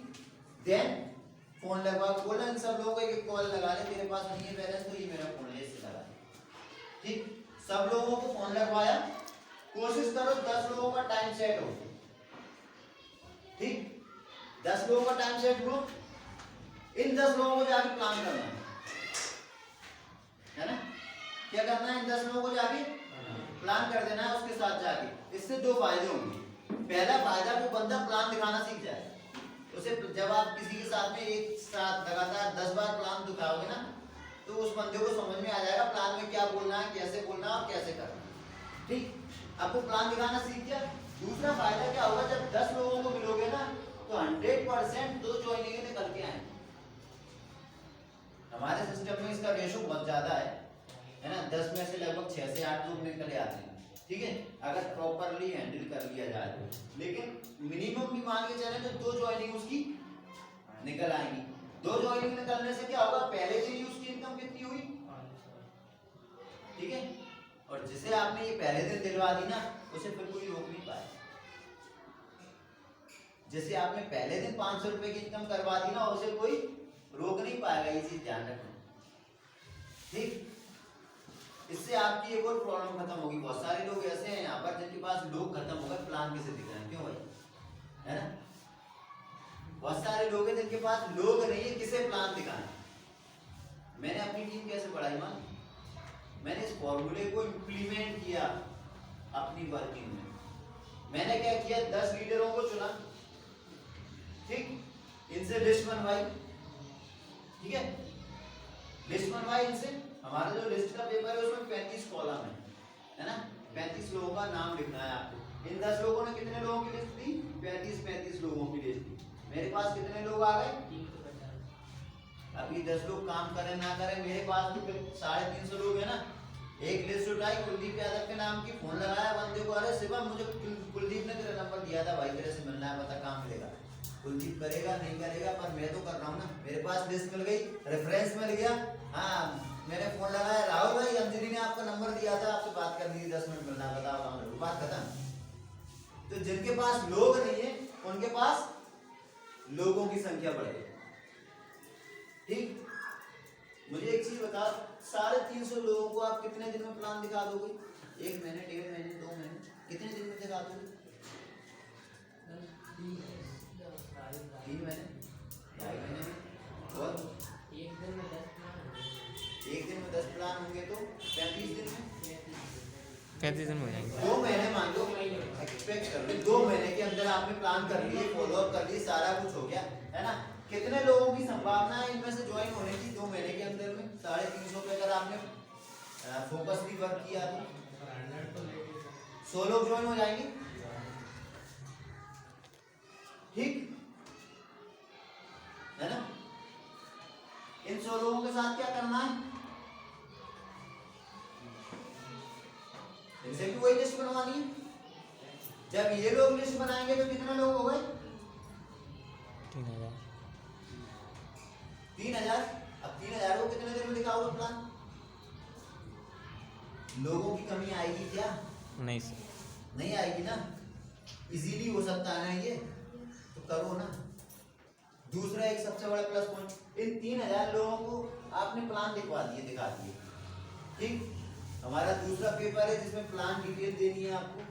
देन फोन लगवा के बोला इन सब लोगों को एक कॉल लगा ले, तेरे पास नहीं है बैलेंस तो ये मेरा फोन है, इससे लगा ले। ठीक, सब लोगों को फोन लगवाया, कोशिश करो 10 लोगों का टाइम सेट हो। ठीक, 10 लोगों का टाइम सेट हो, इन 10 लोगों को जाके प्लान करना है ना। क्या करना है, इन 10 लोगों को जाके प्लान कर देना है उसके साथ जाके। इससे 2 फायदे होंगे। पहला फायदा, वो बंदा प्लान दिखाना सीख जाए। उसे जब आप किसी के साथ में एक साथ लगातार 10 बार प्लान दिखाओगे ना, तो उस बंदे को समझ में आ जाएगा प्लान में क्या बोलना है, कैसे बोलना है और कैसे करना है। ठीक, आपको प्लान दिखाना सीख गया। दूसरा फायदा क्या होगा, जब 10 लोगों को मिलोगे ना, तो 100% 2 ज्वाइनिंग निकल के आएंगे। हमारे सिस्टम में इसका रेशो बहुत ज्यादा है ना, 10 में से लगभग 6 से 8 लोग निकल आते हैं। ठीक है, अगर प्रॉपरली हैंडल कर लिया जाए तो। लेकिन मिनिमम भी मान के चले तो 2 ज्वाइनिंग उसकी निकल आएंगी। 2 ज्वाइनिंग निकलने से क्या होगा, पहले दिन ही उसकी इनकम कितनी हुई। ठीक है, और जिसे आपने ये पहले दिन दिलवा दी ना, उसे फिर कोई रोक नहीं पाया। जैसे आपने पहले दिन 500 रुपए की इनकम करवा दी ना, उसे कोई रोक नहीं पाएगा, ये चीज ध्यान रखना। ठीक, इससे आपकी एक और प्रॉब्लम खत्म होगी। बहुत सारे लोग ऐसे हैं यहाँ पर जिनके पास लोग खत्म हो गए, प्लान कैसे दिख रहे हैं, क्यों भाई, है ना। बहुत सारे लोग हैं जिनके पास लोग नहीं है, किसे प्लान दिखाएं। मैंने अपनी टीम कैसे बढ़ाई, मान मैंने इस फॉर्मूले को इम्प्लीमेंट किया अपनी वर्किंग में। मैंने क्या किया, 10 लीडरों को चुना। ठीक, इनसे लिस्ट बनवाई। ठीक है, लिस्ट बनवाई इनसे। हमारा जो लिस्ट का पेपर है उसमें 35 कॉलम है ना, 35 लोगों का नाम लिखना है आपको। इन 10 लोगों ने कितने लोगों की लिस्ट दी, 35 लोगों की लिस्ट दी। मेरे पास कितने लोग आ गए, 350। अभी 10 लोग काम करें ना करें, मेरे पास तो 350 लोग है ना। एक लिस्ट उठाई कुलदीप यादव के नाम की, फोन लगाया बंदे को, अरे शिवम मुझे कुलदीप ने तेरा नंबर दिया था भाई, तेरे से मिलना है, बता कहाँ मिलेगा। कुलदीप करेगा नहीं करेगा, पर मैं तो कर रहा हूँ ना। मेरे पास लिस्ट मिल गई, रेफरेंस मिल गया। हाँ, मैंने फोन लगाया, राहुल भाई अंजलि ने आपका नंबर दिया था, आपसे बात करनी थी, 10 मिनट मिलना, बताओ कहाँ मिलूं, बात खत्म। तो जिनके पास लोग नहीं है, उनके पास लोगों की संख्या बढ़े। ठीक, मुझे एक चीज बताओ, 350 लोगों को आप कितने दिन में प्लान दिखा दोगे? 1 महीने, 1.5 महीने, 2 महीने, कितने दिन में दिखा दोगे? 3 महीने, 2.5 महीने में, और एक दिन में 10 प्लान होंगे। 1 दिन में 10 प्लान होंगे तो 35 दिन में 35 दिन हो जाएंगे। 2 महीने मान लो, एक्सपेक्ट कर लो 2 महीने के अंदर आपने प्लान कर लिए, फॉलो अप कर लिए, सारा कुछ हो गया है ना। कितने लोगों की संभावना है इनमें से ज्वाइन होने की 2 महीने के अंदर में? 350 पे अगर आपने फोकसली वर्क किया तो 100 लोग ज्वाइन हो जाएंगे। ठीक है ना। इन 100 लोगों के साथ क्या करना है, इनसे भी वही लिस्ट बनवानी है। जब ये लोग लिस्ट बनाएंगे तो कितने लोग हो गए? 3000। 3000। अब 3000 को कितने दिन में दिखाओगे प्लान? लोगों की कमी आएगी क्या? नहीं सर, नहीं आएगी ना। इजीली हो सकता है ना ये, तो करो ना। दूसरा एक सबसे बड़ा प्लस पॉइंट, इन 3000 लोगों को आपने प्लान दिखवा दिए, दिखा दिए। ठीक, हमारा दूसरा पेपर है जिसमें प्लान डिटेल देनी है आपको,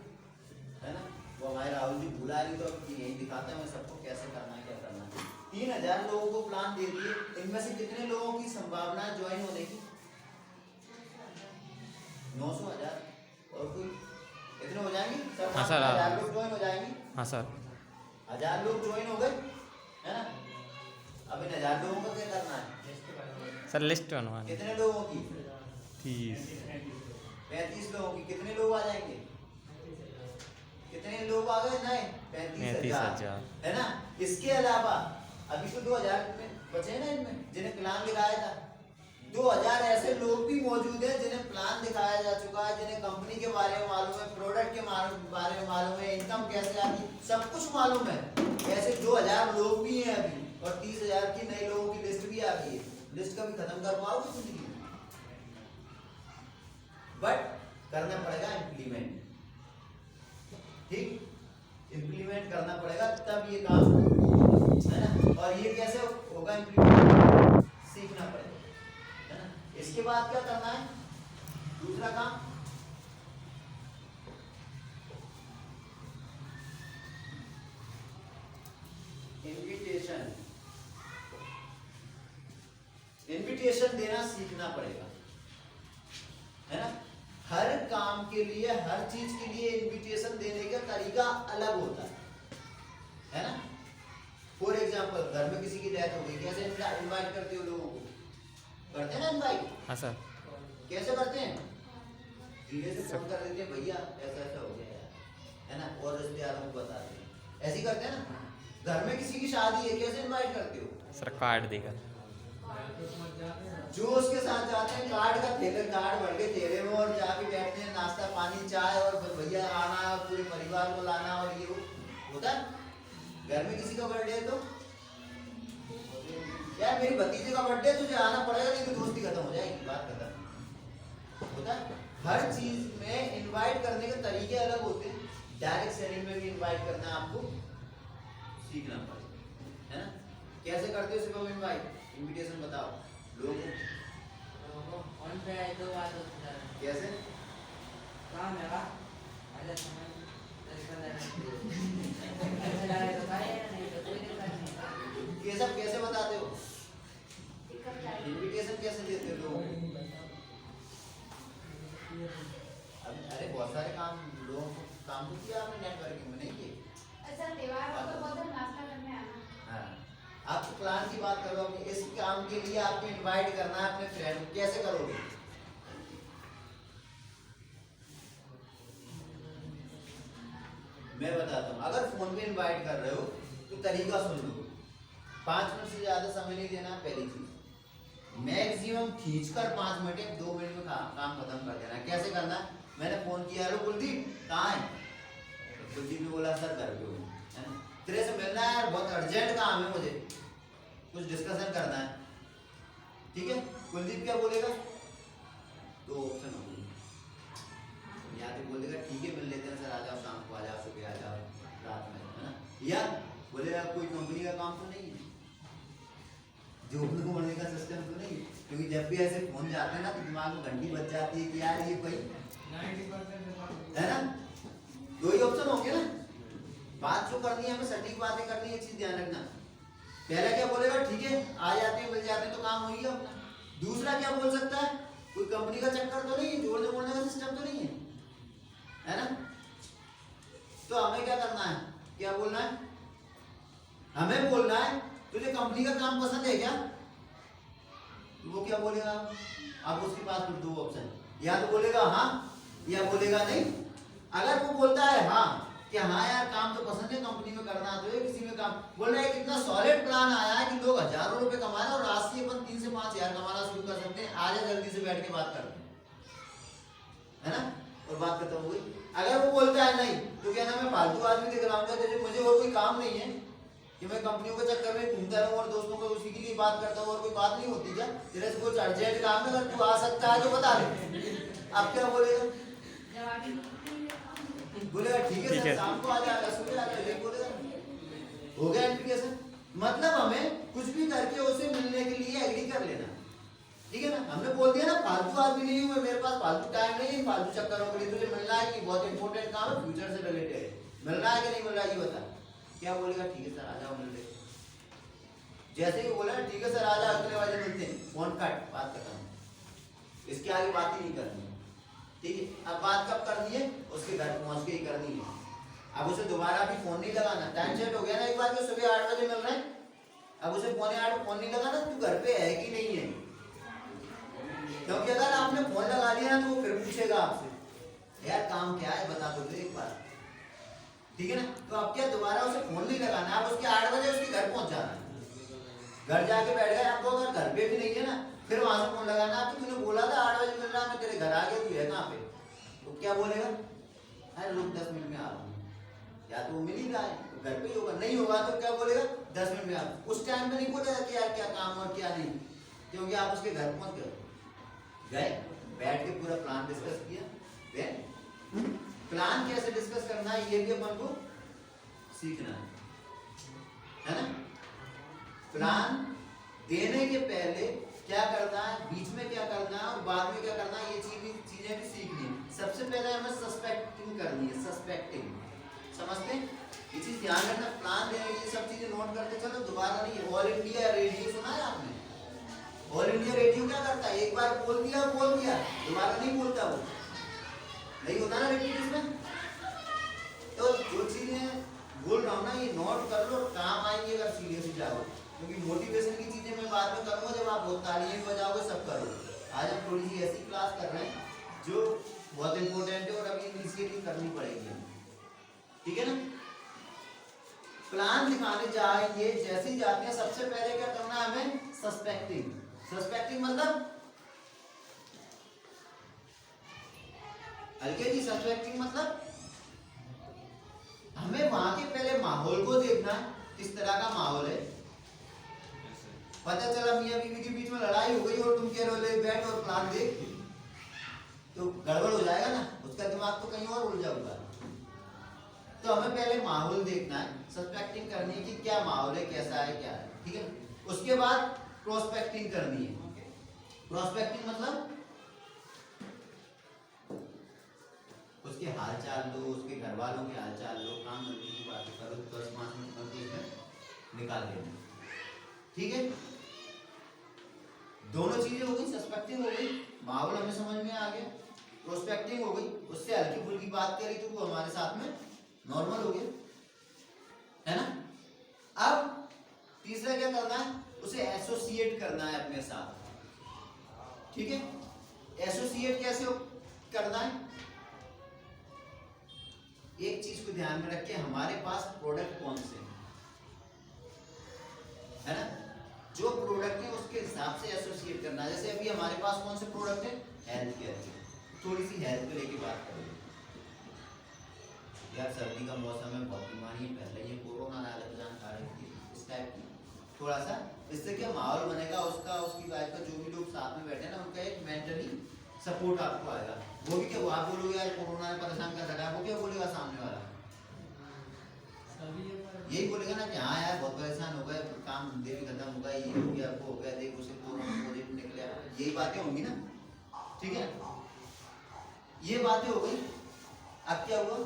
है ना। वो हमारे राहुल जी भूला नहीं, तो यही दिखाता है मैं सबको कैसे करना है, क्या करना है। 3000 लोगों को प्लान दे दिए, इनमें से कितने लोगों की संभावना है ज्वाइन होने की? 900, 1000 और कोई इतने हो जाएंगे सर? हाँ सर, 1000 लोग ज्वाइन हो जाएंगे। हाँ सर। 1000 लोग ज्वाइन हो गए, है ना। अब इन 1000 लोगों को क्या करना है? सर लिस्ट बनवानी। कितने लोगों की? 30। 35 लोगों की। कितने लोग आ जाएंगे? कितने लोग आ गए? नए 35,000, है ना। इसके अलावा अभी तो 2000 में बचे ना इनमें, जिन्हें प्लान दिखाया था। 2000 ऐसे लोग भी मौजूद हैं जिन्हें प्लान दिखाया जा चुका है, जिन्हें कंपनी के बारे में मालूम है, प्रोडक्ट के बारे में मालूम है, इनकम कैसे आती, सब कुछ मालूम है। ऐसे 2000 लोग भी हैं अभी और 30,000 की नए लोगों की लिस्ट भी आ गई है। लिस्ट कभी खत्म कर पाओगे जिंदगी में? बट करना पड़ेगा इम्प्लीमेंट। ठीक, इम्प्लीमेंट करना पड़ेगा तब ये काम है ना। और ये कैसे होगा इम्प्लीमेंट? सीखना पड़ेगा, है ना। इसके बाद क्या करना है? दूसरा काम इनविटेशन। इनविटेशन देना सीखना पड़ेगा, है ना। हर काम के लिए, हर चीज के लिए इनविटेशन देने का तरीका अलग होता है ना। फॉर एग्जाम्पल, घर में किसी की डेथ हो गई, कैसे इनवाइट करते हो लोगों को? करते हैं ना इनवाइट? हाँ सर। कैसे करते हैं? धीरे से फोन कर देते हैं, भैया ऐसा ऐसा हो गया यार, है ना, और रिश्तेदारों को बताते हैं, ऐसे ही करते हैं ना। घर में किसी की शादी है, कैसे इनवाइट करते हो? सर कार्ड देकर। जो उसके साथ जाते हैं, कार्ड का थैले, कार्ड भर के थैले में, और जाके बैठते हैं, नाश्ता पानी चाय, और भैया आना, पूरे परिवार को लाना, और ये वो होता है। घर में किसी का बर्थडे है तो यार मेरी भतीजे का बर्थडे, तुझे आना पड़ेगा, नहीं तो दोस्ती खत्म हो जाएगी, बात खत्म। होता है। हर चीज में इनवाइट करने के तरीके अलग होते हैं। डायरेक्ट सेलिंग में भी इनवाइट करना आपको सीखना पड़ेगा, है ना। कैसे करते हो सिर्फ इनवाइट, इनविटेशन बताओ लोगों को। ऑन पे आए तो बात होती है। कैसे? काम है आजा समझ ऐसा डाले तो भाई नहीं तो कोई दिक्कत नहीं। ये सब कैसे बताते हो? इनविटेशन कैसे देते हो लोगों को? अरे बहुत सारे काम लोगों को काम तो किया आपने नेटवर्किंग में, नहीं किए? अच्छा त्योहार हो तो बहुत नाश्ता करने आना। हाँ, आप प्लान की बात करो अपनी। इस काम के लिए आपको इनवाइट करना है अपने फ्रेंड को, कैसे करोगे? मैं बताता हूँ। अगर फोन पे इनवाइट कर रहे हो तो तरीका सुन लो। 5 मिनट से ज्यादा समय नहीं देना, पहली चीज। मैक्सिमम खींचकर 5 मिनट या 2 मिनट में काम खत्म कर देना। कैसे करना? मैंने फोन किया, हेलो कुलदीप कहाँ है? कुलदीप ने बोला सर घर पे हूँ, है ना। तेरे से मिलना है यार, बहुत अर्जेंट काम है मुझे, कुछ डिस्कशन करना है, ठीक है। कुलदीप क्या बोलेगा? 2 ऑप्शन होंगे, या तो बोलेगा ठीक है मिल लेते हैं सर, आ जाओ शाम को, आ जाओ सुबह, आ जाओ रात में, है ना। या बोलेगा कोई कंपनी का काम तो नहीं है, जॉब को बढ़ने का सिस्टम तो नहीं है। क्योंकि जब भी ऐसे फोन जाते हैं ना तो दिमाग में घंटी बज जाती है कि यार ये कोई 90% है ना। 2 ही ऑप्शन होंगे ना। बात जो करनी है हमें, सटीक बातें करनी है, चीज ध्यान रखना। पहला क्या बोलेगा? ठीक है आ जाते हैं, मिल जाते हैं तो काम हो गया अपना। दूसरा क्या बोल सकता है? कोई कंपनी का चक्कर तो नहीं है, जोड़ने मोड़ने का सिस्टम तो नहीं है ना। तो हमें क्या करना है? क्या बोलना है? हमें बोलना है तुझे कंपनी का काम पसंद है क्या? वो क्या बोलेगा? अब उसके पास फिर 2 ऑप्शन, या तो बोलेगा हाँ या बोलेगा नहीं। अगर वो बोलता है हाँ कि हाँ यार काम तो पसंद है, कंपनी में करना तो है, किसी में काम बोल रहा है, कितना सॉलिड प्लान आया है कि लोग हजारों रुपए कमा रहे हैं और आज से अपन 3 से 5 हजार कमाना शुरू कर सकते हैं। आज जल्दी से बैठ के बात करते हैं, है ना, और बात खत्म हो गई। अगर वो बोलता है नहीं तो क्या नाम है, फालतू आदमी दिख रहा हूँ, मुझे और कोई काम नहीं है कि मैं कंपनियों के चक्कर में घूमता रहूं और दोस्तों को उसी के लिए बात करता हूं, और कोई बात नहीं होती क्या? तेरे से कुछ अर्जेंट काम है, अगर तू आ सकता है तो बता दे। अब क्या बोलेगा? बोलेगा ठीक है सर शाम को आ जाएगा, सुबह आ जाएगा, बोलेगा। हो गया एप्लीकेशन। मतलब हमें कुछ भी करके उसे मिलने के लिए एग्री कर लेना, ठीक है ना। हमने बोल दिया ना फालतू आदमी नहीं हूँ, मेरे पास फालतू टाइम नहीं है फालतू चक्करों के लिए, तुझे मिलना है कि बहुत इंपॉर्टेंट काम है, फ्यूचर से रिलेटेड है, मिलना है कि नहीं मिल रहा ये बता। क्या बोलेगा? ठीक है सर आ जाओ मिल रहे। जैसे ही बोला ठीक है सर आ जाओ, अगले वाले मिलते हैं, फोन कट, बात खत्म। इसके आगे बात ही नहीं करनी, ठीक है। अब बात कब करनी है? उसके घर पहुंच के ही करनी है। अब उसे दोबारा भी फोन नहीं लगाना। टाइम सेट हो गया ना एक बार कि सुबह 8 बजे मिल रहे हैं, अब उसे 7:45 फोन नहीं लगाना तू घर पे है कि नहीं है। क्योंकि अगर आपने फोन लगा लिया ना तो वो फिर पूछेगा आपसे यार काम क्या है बता दो एक बार, ठीक है ना। तो अब क्या दोबारा उसे फोन नहीं लगाना, आप उसके 8 बजे उसके घर पहुंच जाना है। घर जाके बैठ गए, आपको अगर घर पे भी नहीं है ना फिर वहां से फोन लगाना, आप तूने बोला था 8 बजे मिल रहा, मैं तेरे घर आ गया, तू है कहाँ पे? तो क्या बोलेगा? अरे रुक 10 मिनट में आ रहा हूँ, या तो वो मिल ही रहा है तो घर पे ही होगा, नहीं होगा तो क्या बोलेगा 10 मिनट में आप, उस टाइम में नहीं बोलेगा कि यार क्या काम और क्या नहीं, क्योंकि आप उसके घर पहुंच गए, बैठ के पूरा प्लान डिस्कस किया। देन प्लान कैसे डिस्कस करना है ये भी अपन को सीखना है ना। प्लान देने के पहले क्या करना है, बीच में क्या करना है और बाद में क्या करना है, ये चीजें भी सीखनी है। सबसे पहले हमें सस्पेक्टिंग करनी है, सस्पेक्टिंग, समझते हैं ये चीज ध्यान रखना। प्लान देने ये सब चीजें नोट करते चलो, दोबारा नहीं। ऑल इंडिया रेडियो सुना है आपने? ऑल इंडिया रेडियो क्या करता है, एक बार बोल दिया दोबारा नहीं बोलता, वो नहीं होता ना रिपीट इसमें। तो जो चीजें बोल रहा हूँ ना ये नोट कर लो, काम आएंगे अगर सीरियसली जाओ, क्योंकि मोटिवेशन की चीजें मैं बाद में करूंगा जब आप बहुत तालियां बजाओगे, सब करोगे। आज हम थोड़ी सी ऐसी क्लास कर रहे हैं जो बहुत इंपॉर्टेंट है और अभी इनिशिएटिव करनी पड़ेगी, ठीक है ना। प्लान दिखाने जाएंगे, जैसे ही जाते हैं सबसे पहले क्या करना है हमें, सस्पेक्टिंग। सस्पेक्टिंग मतलब हल्के जी, सस्पेक्टिंग मतलब हमें वहां के पहले माहौल को देखना है, किस तरह का माहौल है। पता चला मियां बीवी के बीच में लड़ाई हो गई और तुम कह रहे हो ले बैठ और प्लान देख, तो गड़बड़ हो जाएगा ना, उसका दिमाग तो कहीं और उलझा हुआ है। तो हमें पहले माहौल देखना है, सस्पेक्टिंग करनी है कि क्या माहौल है, कैसा है, क्या है, ठीक है। उसके बाद प्रोस्पेक्टिंग करनी है। प्रोस्पेक्टिंग मतलब उसके हाल चाल लो, उसके घर वालों के हाल चाल लो, काम धंधे की बात करो, 10-5 मिनट निकाल लेना, ठीक है। दोनों चीजें हो गई, सस्पेक्टिंग हो गई, माहौल हमें समझ में आ गया, प्रोस्पेक्टिंग हो गई, उससे हल्की फुल्की बात करी तो वो हमारे साथ में नॉर्मल हो गया, है ना। अब तीसरा क्या करना है, उसे एसोसिएट करना है अपने साथ, ठीक है। एसोसिएट कैसे करना है, एक चीज को ध्यान में रख के, हमारे पास प्रोडक्ट कौन से है ना, जो प्रोडक्ट है उसके हिसाब से एसोसिएट करना है। जैसे अभी हमारे पास कौन से प्रोडक्ट है, हेल्थ केयर के, थोड़ी सी हेल्थ को लेके बात करेंगे। यार सर्दी का मौसम है, बहुत बीमारी पहले ये कोरोना आया जानकारी थी इस टाइप की, थोड़ा सा इससे क्या माहौल बनेगा उसका, उसकी वाइफ का, जो भी लोग साथ में बैठे ना उनका एक मेंटली सपोर्ट आपको आएगा। वो भी क्या, वो आप बोलोगे यार कोरोना ने परेशान कर रखा है, वो क्या बोलेगा सामने वाला, यही बोलेगा ना कि हाँ यार बहुत परेशान हो गए, काम धंधे भी खत्म हो गया, ये हो गया, वो हो गया, देख उसे कोरोना पॉजिटिव निकला, यही बातें होंगी ना, ठीक है। ये बातें हो गई, अब क्या हुआ,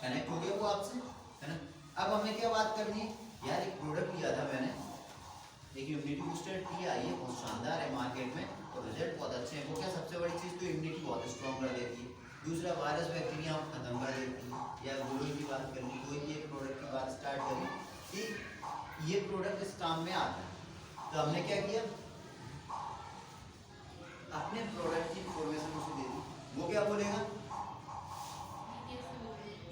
कनेक्ट हो गया वो आपसे, है ना। अब हमें क्या बात करनी है, यार एक प्रोडक्ट लिया था मैंने, एक इम्यूनिटी बूस्टर टी आई है, बहुत शानदार है मार्केट में और रिजल्ट बहुत अच्छे हैं। वो क्या, सबसे बड़ी चीज़ तो इम्यूनिटी बहुत स्ट्रॉन्ग कर देती है, दूसरा वायरस बैक्टीरिया खत्म कर देती है। या ग्लोइंग की बात करें, कोई भी एक प्रोडक्ट की बात स्टार्ट करें कि ये प्रोडक्ट इस काम में आता है, तो हमने क्या किया, अपने प्रोडक्ट की इंफॉर्मेशन उसे दे दी। वो क्या बोलेगा,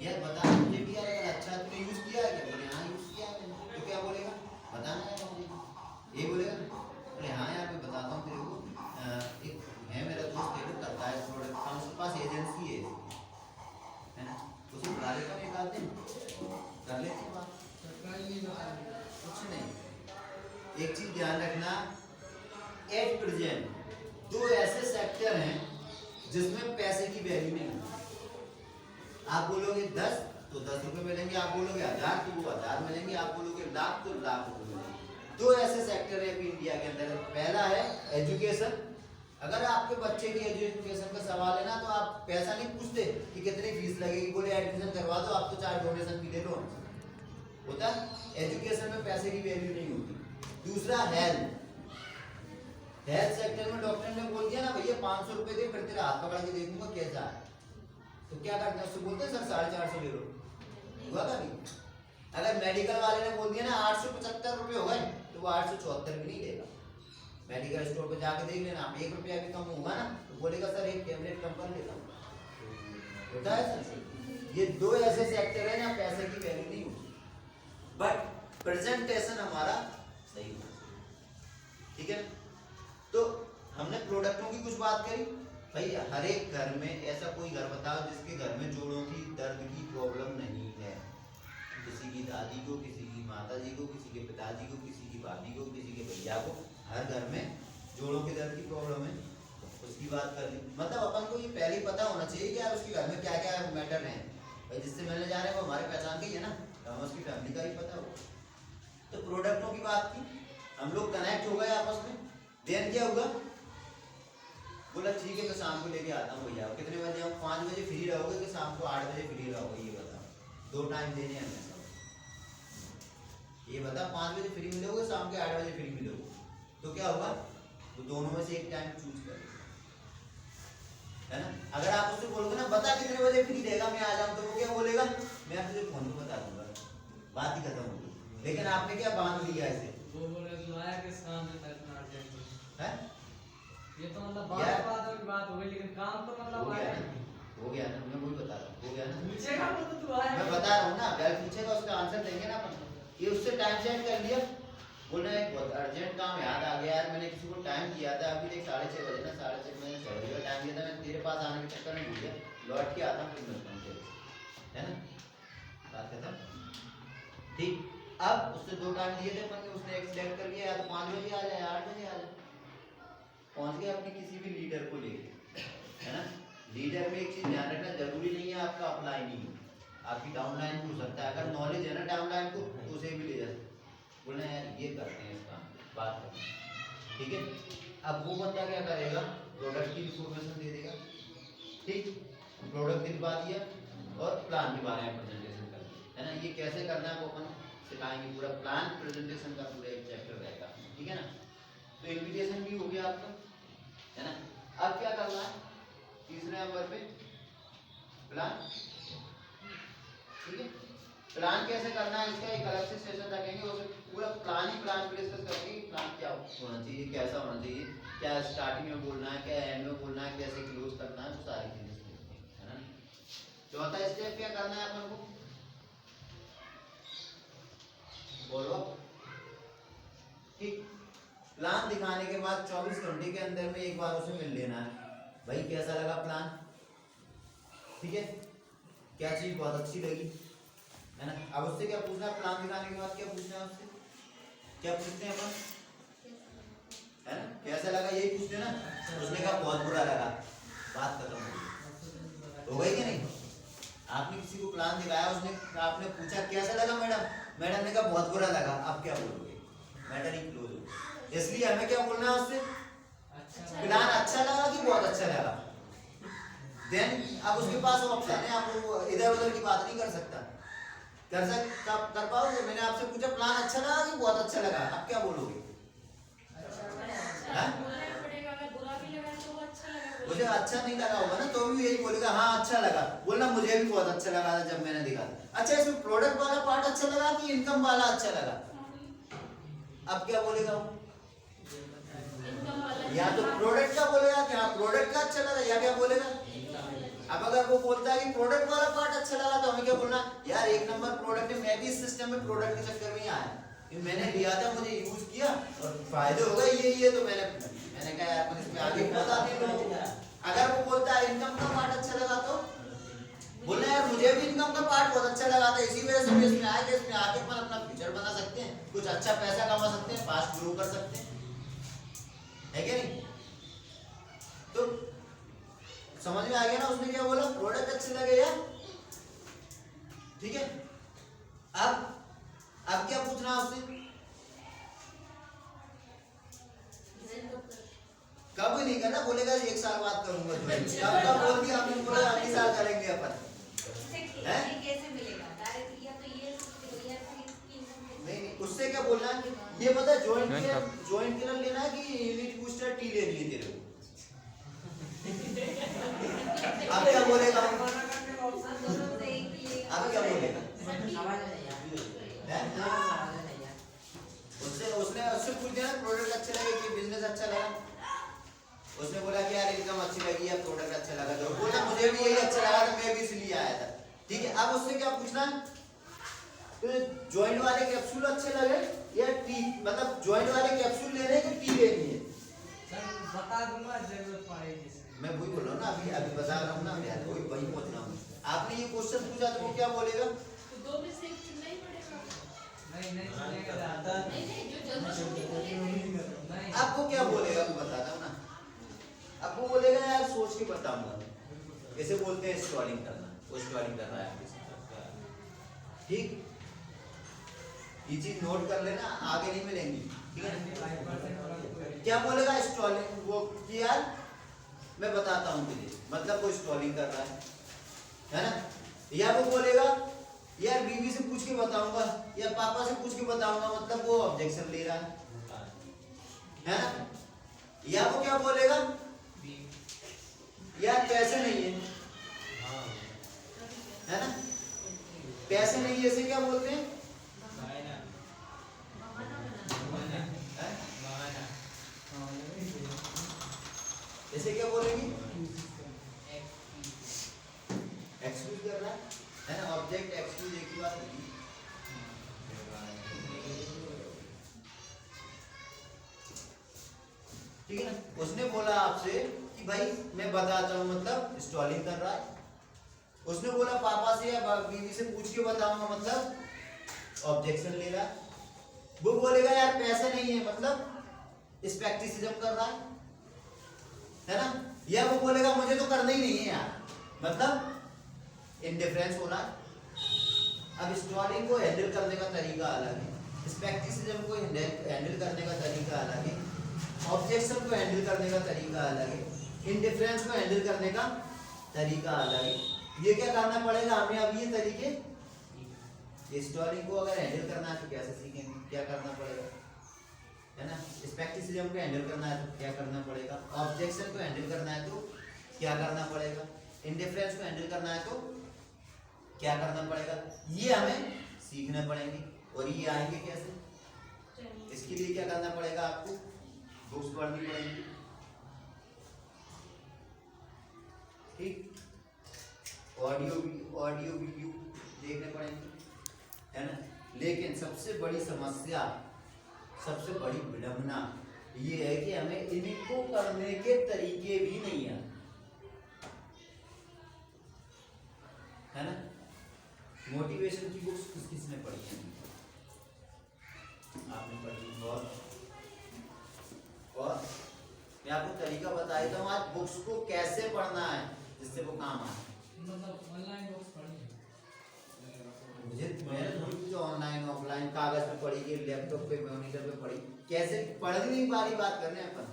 यार बता मुझे भी यार, अगर अच्छा तुमने यूज किया है क्या, बोले हाँ यूज किया है मैंने, तो क्या बोलेगा, बताना है मुझे, ये बोलेगा, बोले हाँ यार मैं बताता हूँ तेरे को, एक है मेरा दोस्त डेवलप करता है प्रोडक्ट का, उसके पास एजेंसी है ना, उसे बुला लेता हूँ, एक आध दिन कर लेते हैं बात, कुछ नहीं। एक चीज ध्यान रखना, एट प्रेजेंट 2 ऐसे सेक्टर हैं जिसमें पैसे की वैल्यू नहीं है। आप बोलोगे 10 तो 10 रुपए मिलेंगे, आप बोलोगे 1000 तो वो 1000 मिलेंगे, आप बोलोगे लाख तो लाख रुपए मिलेंगे। 2 ऐसे सेक्टर है अभी इंडिया के अंदर। पहला है एजुकेशन, अगर आपके बच्चे की एजुकेशन का सवाल है ना, तो आप पैसा नहीं पूछते कि कितनी फीस लगेगी, बोले एडमिशन करवा दो, आप तो 4 डोनेशन भी ले लो, होता है। एजुकेशन में पैसे की वैल्यू नहीं होती। दूसरा हेल्थ, हेल्थ सेक्टर में डॉक्टर ने बोल दिया ना भैया 500 रुपए दे, फिर तेरा हाथ पकड़ के देखूंगा कैसा है, तो क्या करते हैं, उससे बोलते हैं सर 450 ले लो, हुआ कभी। अगर मेडिकल वाले ने बोल दिया ना 875 रुपए हो गए, तो वो 874 भी नहीं देगा। मेडिकल स्टोर पे जाके देख लेना, आप 1 रुपया भी कम होगा ना, तो बोलेगा सर एक टैबलेट कम कर लेता हूँ, होता है सर। ये 2 ऐसे सेक्टर है ना, पैसे की वैल्यू नहीं होती, बट प्रेजेंटेशन हमारा सही होगा, ठीक है। तो हमने प्रोडक्टों की कुछ बात करी भाई। हर एक घर में ऐसा कोई घर बताओ जिसके घर में जोड़ों की दर्द की प्रॉब्लम नहीं है, दादी को, किसी की माता जी को, किसी के पिताजी को, किसी की भाभी को, किसी के भैया को, हर घर में जोड़ों के दर्द की प्रॉब्लम है, उसकी बात कर ली। मतलब अपन को ये पहले ही पता होना चाहिए कि यार उसके घर में क्या क्या मैटर है। भाई जिससे मिलने जा रहे हैं वो हमारे पहचान के ही है ना, तो हमें उसकी फैमिली का ही पता हो। तो प्रोडक्टों की बात की, हम लोग कनेक्ट हो गए आपस में। देन क्या होगा, बोला ठीक है मैं शाम को लेके आता हूँ भैया। कितने बजे आऊँ? 5 बजे फ्री रहोगे कि शाम को 8 बजे फ्री रहोगे, ये बताओ। 2 टाइम देने हैं हमें सब, ये बता। 5 बजे फ्री मिलोगे, शाम के 8 बजे फ्री मिलोगे, तो क्या होगा, तो दोनों में से एक टाइम चूज कर, है ना। अगर आप उससे बोलोगे ना बता कितने बजे फ्री रहेगा मैं आ जाऊँ, तो वो क्या बोलेगा, मैं तुझे फोन पे बता दूंगा, बात ही खत्म होगी। लेकिन आपने क्या बांध लिया इसे, वो बोले तू आया किस काम से इतना अर्जेंट है? ये तो मतलब यार, बात हो गई, लेकिन काम तो मतलब हो गया आया ना, हो गया ना, मैं वही बता रहा हूँ, हो गया ना। पूछेगा तो तू आया मैं बता रहा हूँ ना, अगर पूछेगा उसका आंसर देंगे ना अपन। ये उससे टाइम सेट कर लिया, बोलना एक बहुत अर्जेंट काम याद आ गया यार, मैंने किसी को टाइम दिया था, अभी देख 6:30 बजे ना, 6:30 मैंने 6 बजे का टाइम दिया था, मैं तेरे पास आने के चक्कर में भूल गया, लौट के आता हूँ फिर मिलता हूँ तेरे से, है ना, बात खत्म। ठीक, अब उससे 2 टाइम दिए थे अपन ने, उसने एक सिलेक्ट कर लिया, या तो 5 बजे आ जाए, 8 बजे आ जाए, पहुंच गए अपने किसी भी लीडर को लेके, है ना। लीडर में एक चीज ध्यान रखना, जरूरी नहीं है आपका अपलाइन ही, आपकी डाउनलाइन हो सकता है। अगर नॉलेज है ना डाउनलाइन को, तो उसे भी ले जा सकते, बोलना यार ये करते हैं इसका बात करते हैं, ठीक है। अब वो बंदा क्या करेगा, प्रोडक्ट की इंफॉर्मेशन दे देगा, ठीक, प्रोडक्ट दिलवा दिया और प्लान के बारे में प्रेजेंटेशन कर दिया, है ना। ये कैसे करना है वो अपन सिखाएंगे, पूरा प्लान प्रेजेंटेशन का पूरा एक चैप्टर रहेगा, ठीक है ना। तो इन्विटेशन भी हो गया आपका, है ना। अब क्या करना है, तीसरे नंबर पे प्लान, ठीक है। प्लान कैसे करना है इसका एक अलग से सेशन रखेंगे, उसे पूरा प्लान पे डिस्कस करेंगे कि प्लान क्या होना चाहिए, कैसा होना चाहिए, क्या स्टार्टिंग में बोलना है, क्या एंड में बोलना है, कैसे क्लोज करना है, वो सारी चीजें, है ना। चौथा स्टेप क्या करना है अपन को, बोलो, ठीक। प्लान दिखाने के बाद 24 घंटे के अंदर में एक बार उसे मिल लेना है, भाई कैसा लगा प्लान, ठीक है, क्या चीज बहुत अच्छी लगी, है ना। अब उससे क्या पूछना है, प्लान दिखाने के बाद क्या पूछना है उससे, क्या पूछते हैं अपन, है ना, कैसा लगा यही पूछते हैं ना। उसने कहा बहुत बुरा लगा, बात खत्म हो गई कि नहीं। आपने किसी को प्लान दिखाया, उसने आपने पूछा कैसा लगा मैडम, मैडम ने कहा बहुत बुरा लगा, आप क्या बोलोगे, मैटर ही क्लोज हो। इसलिए हमें क्या बोलना है उससे, प्लान अच्छा लगा कि बहुत अच्छा लगा। देन अब उसके पास ऑप्शन है, आप इधर उधर की बात नहीं कर सकता, कर पाओगे। मैंने आपसे पूछा प्लान अच्छा लगा कि बहुत अच्छा लगा, आप क्या बोलोगे, मुझे अच्छा नहीं लगा होगा ना, तो भी यही बोलेगा हाँ अच्छा लगा, बोलना मुझे भी बहुत अच्छा लगा था जब मैंने देखा। अच्छा इसमें प्रोडक्ट वाला पार्ट अच्छा लगा कि इनकम वाला अच्छा लगा, अब क्या बोलेगा वो, या तो प्रोडक्ट का बोलेगा कि हाँ प्रोडक्ट का अच्छा लगा, या क्या बोलेगा। अब अगर वो बोलता है कि प्रोडक्ट वाला पार्ट अच्छा लगा, तो हमें क्या बोलना, यार 1 नंबर प्रोडक्ट है, मैं भी इस सिस्टम में प्रोडक्ट के चक्कर में ही आया, मैंने लिया था, मुझे यूज किया और फायदे हो गए ये, तो मैंने कहा यार इसमें आगे बता दे। अगर वो बोलता है इनकम का पार्ट अच्छा लगा, तो बोलना यार मुझे भी इनकम का पार्ट बहुत अच्छा लगा था, इसी वजह से मैं इसमें आया कि इसमें आके अपन अपना फ्यूचर बना सकते हैं, कुछ अच्छा पैसा कमा सकते हैं, फास्ट ग्रो कर सकते हैं, है क्या नहीं। तो समझ में आ गया ना, उसने क्या बोला, प्रोडक्ट अच्छे लगे या, ठीक है। अब क्या पूछना है उससे, कब नहीं करना, बोलेगा 1 साल बाद करूंगा, कब बोल दिया हमने, बोला अगले साल करेंगे अपन, कैसे मिलेगा डायरेक्ट, या तो ये नहीं, उससे क्या बोलना है, ये पता जॉइंट किलर लेना है कि यूनिट बूस्टर टी लेनी है तेरे को, अब क्या बोलेगा, अब क्या बोलेगा, उससे पूछ देना प्रोडक्ट अच्छे लगे कि बिजनेस अच्छा लगा। उसने बोला कि यार इनकम अच्छी लगी या प्रोडक्ट अच्छा लगा, तो बोला मुझे भी यही अच्छा लगा था, मैं भी इसलिए आया था, ठीक है। अब उससे क्या पूछना, तो जॉइंट वाले कैप्सूल अच्छे लगे या टी, मतलब जॉइंट वाले कैप्सूल लेने कि टी लेनी है, सर बता दूंगा जरूरत पड़ेगी, मैं वही बोल रहा हूँ ना, अभी बता रहा हूँ ना यार, वही पहुंचना हूँ। आपने ये क्वेश्चन पूछा तो वो क्या बोलेगा, तो 2 में से एक चुनना ही पड़ेगा। नहीं चलेगा ज्यादा। नहीं नहीं जो जरूरत होगी वो लेंगे। नहीं आपको क्या बोलेगा मैं बताता हूँ ना, आपको बोलेगा यार सोच के बताऊंगा, कैसे बोलते हैं स्टॉलिंग करना, वो स्टॉलिंग कर रहा है आपके साथ। ठीक, ये चीज नोट कर लेना, आगे नहीं मिलेंगी। ठीक है, क्या बोलेगा स्टॉलिंग, वो कि यार मैं बताता हूँ तुझे, मतलब वो स्टॉलिंग कर रहा है ना। या वो बोलेगा यार बीवी से पूछ के बताऊंगा या पापा से पूछ के बताऊंगा, मतलब वो ऑब्जेक्शन ले रहा है ना। या वो क्या बोलेगा यार पैसे नहीं है, है ना, पैसे नहीं है, ऐसे क्या बोलते हैं, ऐसे क्या बोलेंगे, एक्सक्यूज कर रहा है ना, ऑब्जेक्ट एक्सक्यूज एक ही बात होगी। ठीक है ना, उसने बोला आपसे कि भाई मैं बताता हूँ, मतलब स्टॉलिंग कर रहा है। उसने बोला पापा से या बीवी से पूछ के बताऊंगा, मतलब ऑब्जेक्शन ले रहा है। वो बोलेगा यार पैसे नहीं है, मतलब स्पेक्टिसिज्म कर रहा है ना। या वो बोलेगा मुझे तो करना ही नहीं है यार, मतलब इंडिफरेंस हो रहा है। अब स्टॉलिंग को हैंडल करने का तरीका अलग है, स्पेक्टिसिज्म को हैंडल करने का तरीका अलग है, ऑब्जेक्शन को हैंडल करने का तरीका अलग है, इंडिफरेंस को हैंडल करने का तरीका अलग है। ये क्या करना पड़ेगा हमें, अब ये तरीके स्टॉलिंग को अगर हैंडल करना है तो कैसे सीखेंगे, क्या करना पड़ेगा, है ना। स्पेक्टिसिज्म को हैंडल करना है तो क्या करना पड़ेगा, ऑब्जेक्शन को हैंडल करना है तो क्या करना पड़ेगा, इंडिफरेंस को हैंडल करना है तो क्या करना पड़ेगा, ये हमें सीखने पड़ेंगे। और ये आएंगे कैसे, इसके लिए क्या करना पड़ेगा, आपको बुक्स पढ़नी पड़ेंगी। ठीक, ऑडियो वीडियो देखने पड़ेंगे, है ना। लेकिन सबसे बड़ी समस्या, सबसे बड़ी विडंबना ये है कि हमें इनको करने के तरीके भी नहीं है, है ना। मोटिवेशन की बुक्स किसने पढ़ी है, आपने पढ़ी। और मैं आपको तरीका बता देता हूँ आज बुक्स को कैसे पढ़ना है जिससे वो काम आए। मतलब ऑनलाइन बुक्स पढ़ी मुझे मैंने थोड़ी जो ऑनलाइन ऑफलाइन कागज पे पढ़ी कि लैपटॉप पे मॉनिटर पे पढ़ी, कैसे पढ़ नहीं बारी बात कर रहे हैं अपन,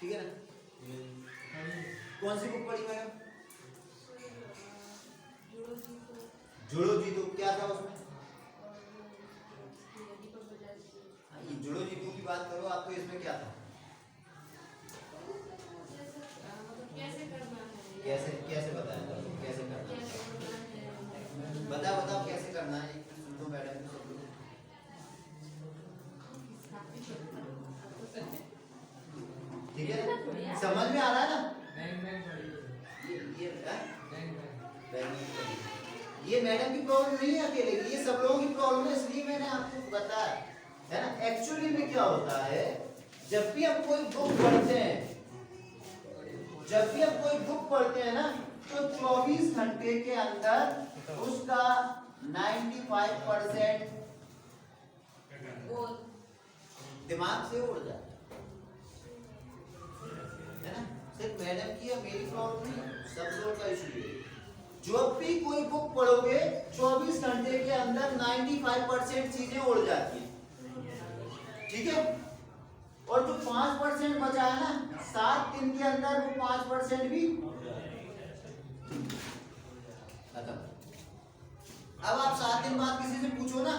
ठीक है ना। कौन सी बुक पढ़ी मैडम, जुड़ो जीतो, क्या था उसमें, ये जुड़ो जीतो की बात करो आप, तो इसमें क्या था, कैसे कैसे बताया था, कैसे करना है, बताओ कैसे करना है, एक सुन लो मैडम को, सब लोग ठीक है ना, समझ में आ रहा है ना। बैंक पढ़ी ये बैंक ये मैडम की प्रॉब्लम नहीं है अकेले की, ये सब लोगों की प्रॉब्लम है, इसलिए मैंने आपको बताया, है ना। एक्चुअली में क्या होता है, जब भी हम कोई बुक पढ़ते हैं, जब भी हम कोई बुक पढ़ते हैं ना, तो 24 घंटे के अंदर उसका 95% दिमाग से उड़ जाता है ना। सिर्फ मैडम की या मेरी प्रॉब्लम नहीं, सब लोगों का इशू है। जब भी कोई बुक पढ़ोगे 24 घंटे के अंदर 95% चीजें उड़ जाती है, ठीक है। और जो 5% बचा है ना, 7 दिन के अंदर वो 5% भी खत्म। अब आप 7 दिन बाद किसी से पूछो ना,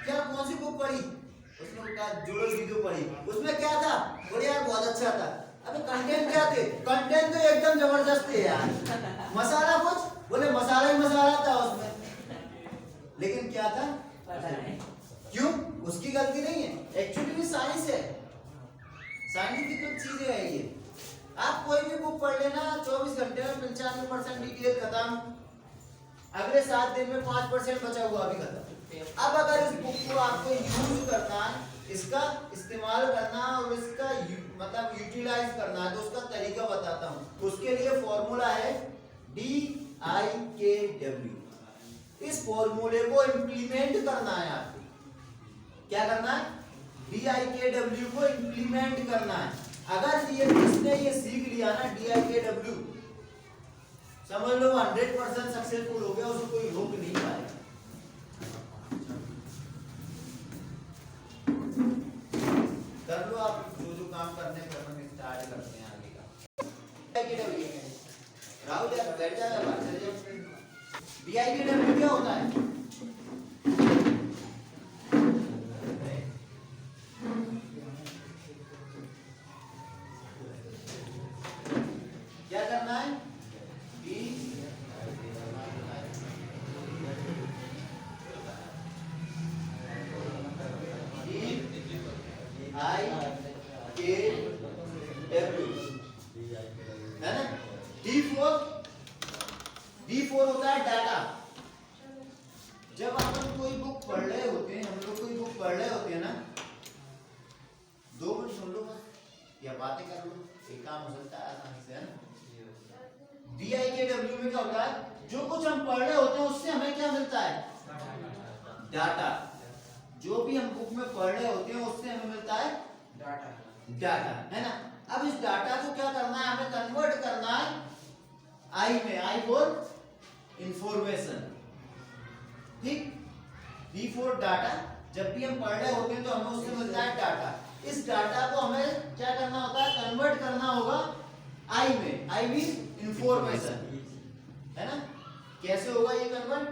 क्या कौन सी बुक पढ़ी, उसने कहा जुड़ो वीडियो पढ़ी, उसमें क्या था, बोले यार बहुत अच्छा था। अबे कंटेंट क्या थे, कंटेंट तो एकदम जबरदस्त थे यार, मसाला कुछ, बोले मसाला ही मसाला था उसमें, लेकिन क्या था, क्यों, उसकी गलती नहीं है, एक्चुअली में साइंस है, साइंटिफिक चीजें है ये। आप कोई भी बुक पढ़ लेना, 24 घंटे में 95% डिटेल खत्म, अगले 7 दिन में 5% बचा हुआ भी खत्म। अब अगर इस बुक को आपको यूज करना है, इसका इस्तेमाल करना और इसका मतलब यूटिलाइज करना है, तो उसका तरीका बताता हूँ। उसके लिए फॉर्मूला है DIKW। इस फॉर्मूले को इम्प्लीमेंट करना है आपको, क्या करना है, DIKW को इंप्लीमेंट करना है। अगर ये इसने ये सीख लिया ना DIKW, समझ लो 100% सक्सेसफुल हो गया, उसको कोई रोक नहीं पाएगा। कर लो आप जो जो काम करने स्टार्ट करते हैं आगे का। DIKW राहुल यार बैठ जाओ, बात चले जाओ। DIKW क्या होता है? क्या करना है? है ना? D4 होता है डाटा। जब अपन कोई बुक पढ़ रहे होते हैं, हम लोग कोई बुक पढ़ रहे होते हैं ना, 2 मिनट सुन लो बस या बातें कर लो, एक काम हो सकता है आसानी से, है ना? DIKW में क्या होता है, जो कुछ हम पढ़ रहे होते हैं उससे हमें क्या मिलता है, डाटा। जो भी हम बुक में पढ़ रहे होते हैं उससे हमें मिलता है डाटा, है ना? अब इस डाटा को क्या करना है, हमें कन्वर्ट करना है आई में, आई फॉर इंफॉर्मेशन, ठीक? D4 डाटा, जब भी हम पढ़ रहे होते हैं तो हमें उससे मिलता है डाटा। इस डाटा को हमें क्या करना होता है, कन्वर्ट करना होगा आई में, आई मीन इंफॉर्मेशन, है ना? कैसे होगा ये कन्वर्ट?